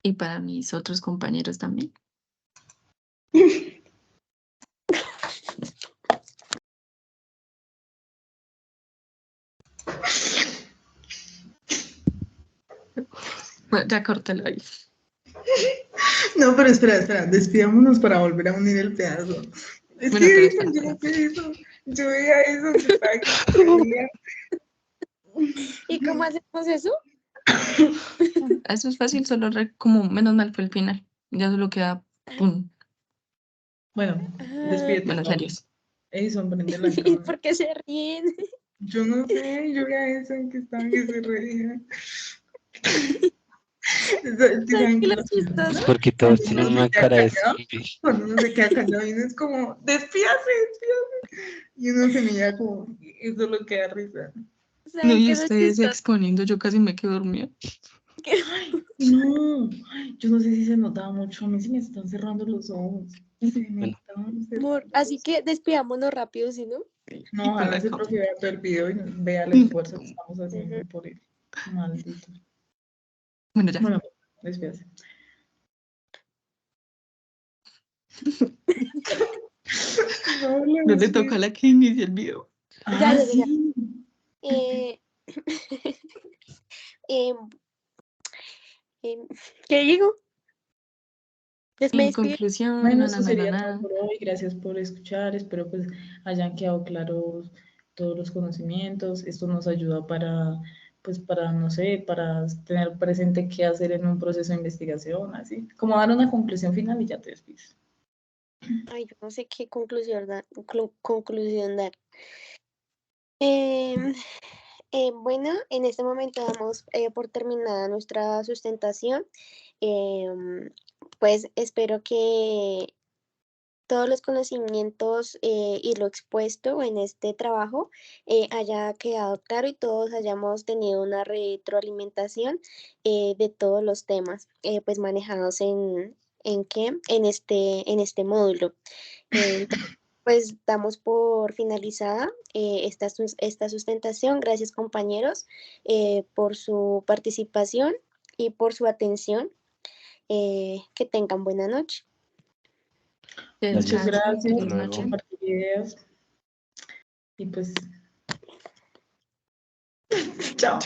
Y para mis otros compañeros también. Bueno, ya córtalo ahí. No, pero espera, despidámonos para volver a unir el pedazo. Es Bueno, que pero Edison, yo espera. no sé eso. Yo veía eso que estaba aquí, se reía. ¿Y cómo hacemos eso? Eso es fácil, solo como menos mal fue el final. Ya solo queda pum. Bueno, Ah, despídete, Bueno, Paula. serios. Edison, prende la ¿y cámara. por qué se ríen? Yo no sé, yo veía eso que estaba que se reía. ¿Sí ¿Sabes saben qué qué lo es lo Es chistoso? chistoso? porque todos Cuando tienen uno se una queda cara de callado, zombie. cuando uno se queda callado y uno es como, despídase. Y uno se mira como, eso lo que da risa. No, ¿Saben y qué es lo ustedes chistoso? exponiendo, yo casi me quedo dormida. Que- No, yo no sé si se notaba mucho, a mí se me están cerrando los ojos. Se me Bueno, estaban cerrando Amor, así los que despidámonos rápido, ¿sí no? No, Con ojalá la ese cámara. profe vea todo el video y vea el esfuerzo que estamos haciendo Ujú. por él. Maldito. Bueno, ya. Bueno, despídase. No, le No le despido. toca a la que inicia el video. Ya, Ah, ya, ya, ya. sí. Eh, em, em, ¿Qué digo? Me En despido. conclusión, Bueno, no, no, eso no, no, sería todo no. por hoy. Gracias por escuchar. Espero pues hayan quedado claros todos los conocimientos. Esto nos ayuda para, pues para, no sé, para tener presente qué hacer en un proceso de investigación, así. Como dar una conclusión final y ya te despides. Ay, yo no sé qué conclusión dar. Em, bueno, en este momento damos por terminada nuestra sustentación. Pues espero que todos los conocimientos y lo expuesto en este trabajo haya quedado claro y todos hayamos tenido una retroalimentación de todos los temas pues manejados en este módulo. Entonces, pues damos por finalizada esta sustentación. Gracias compañeros por su participación y por su atención. Que tengan buena noche. Muchas Descansen, gracias feliz por noche. compartir ideas. Y pues, chao.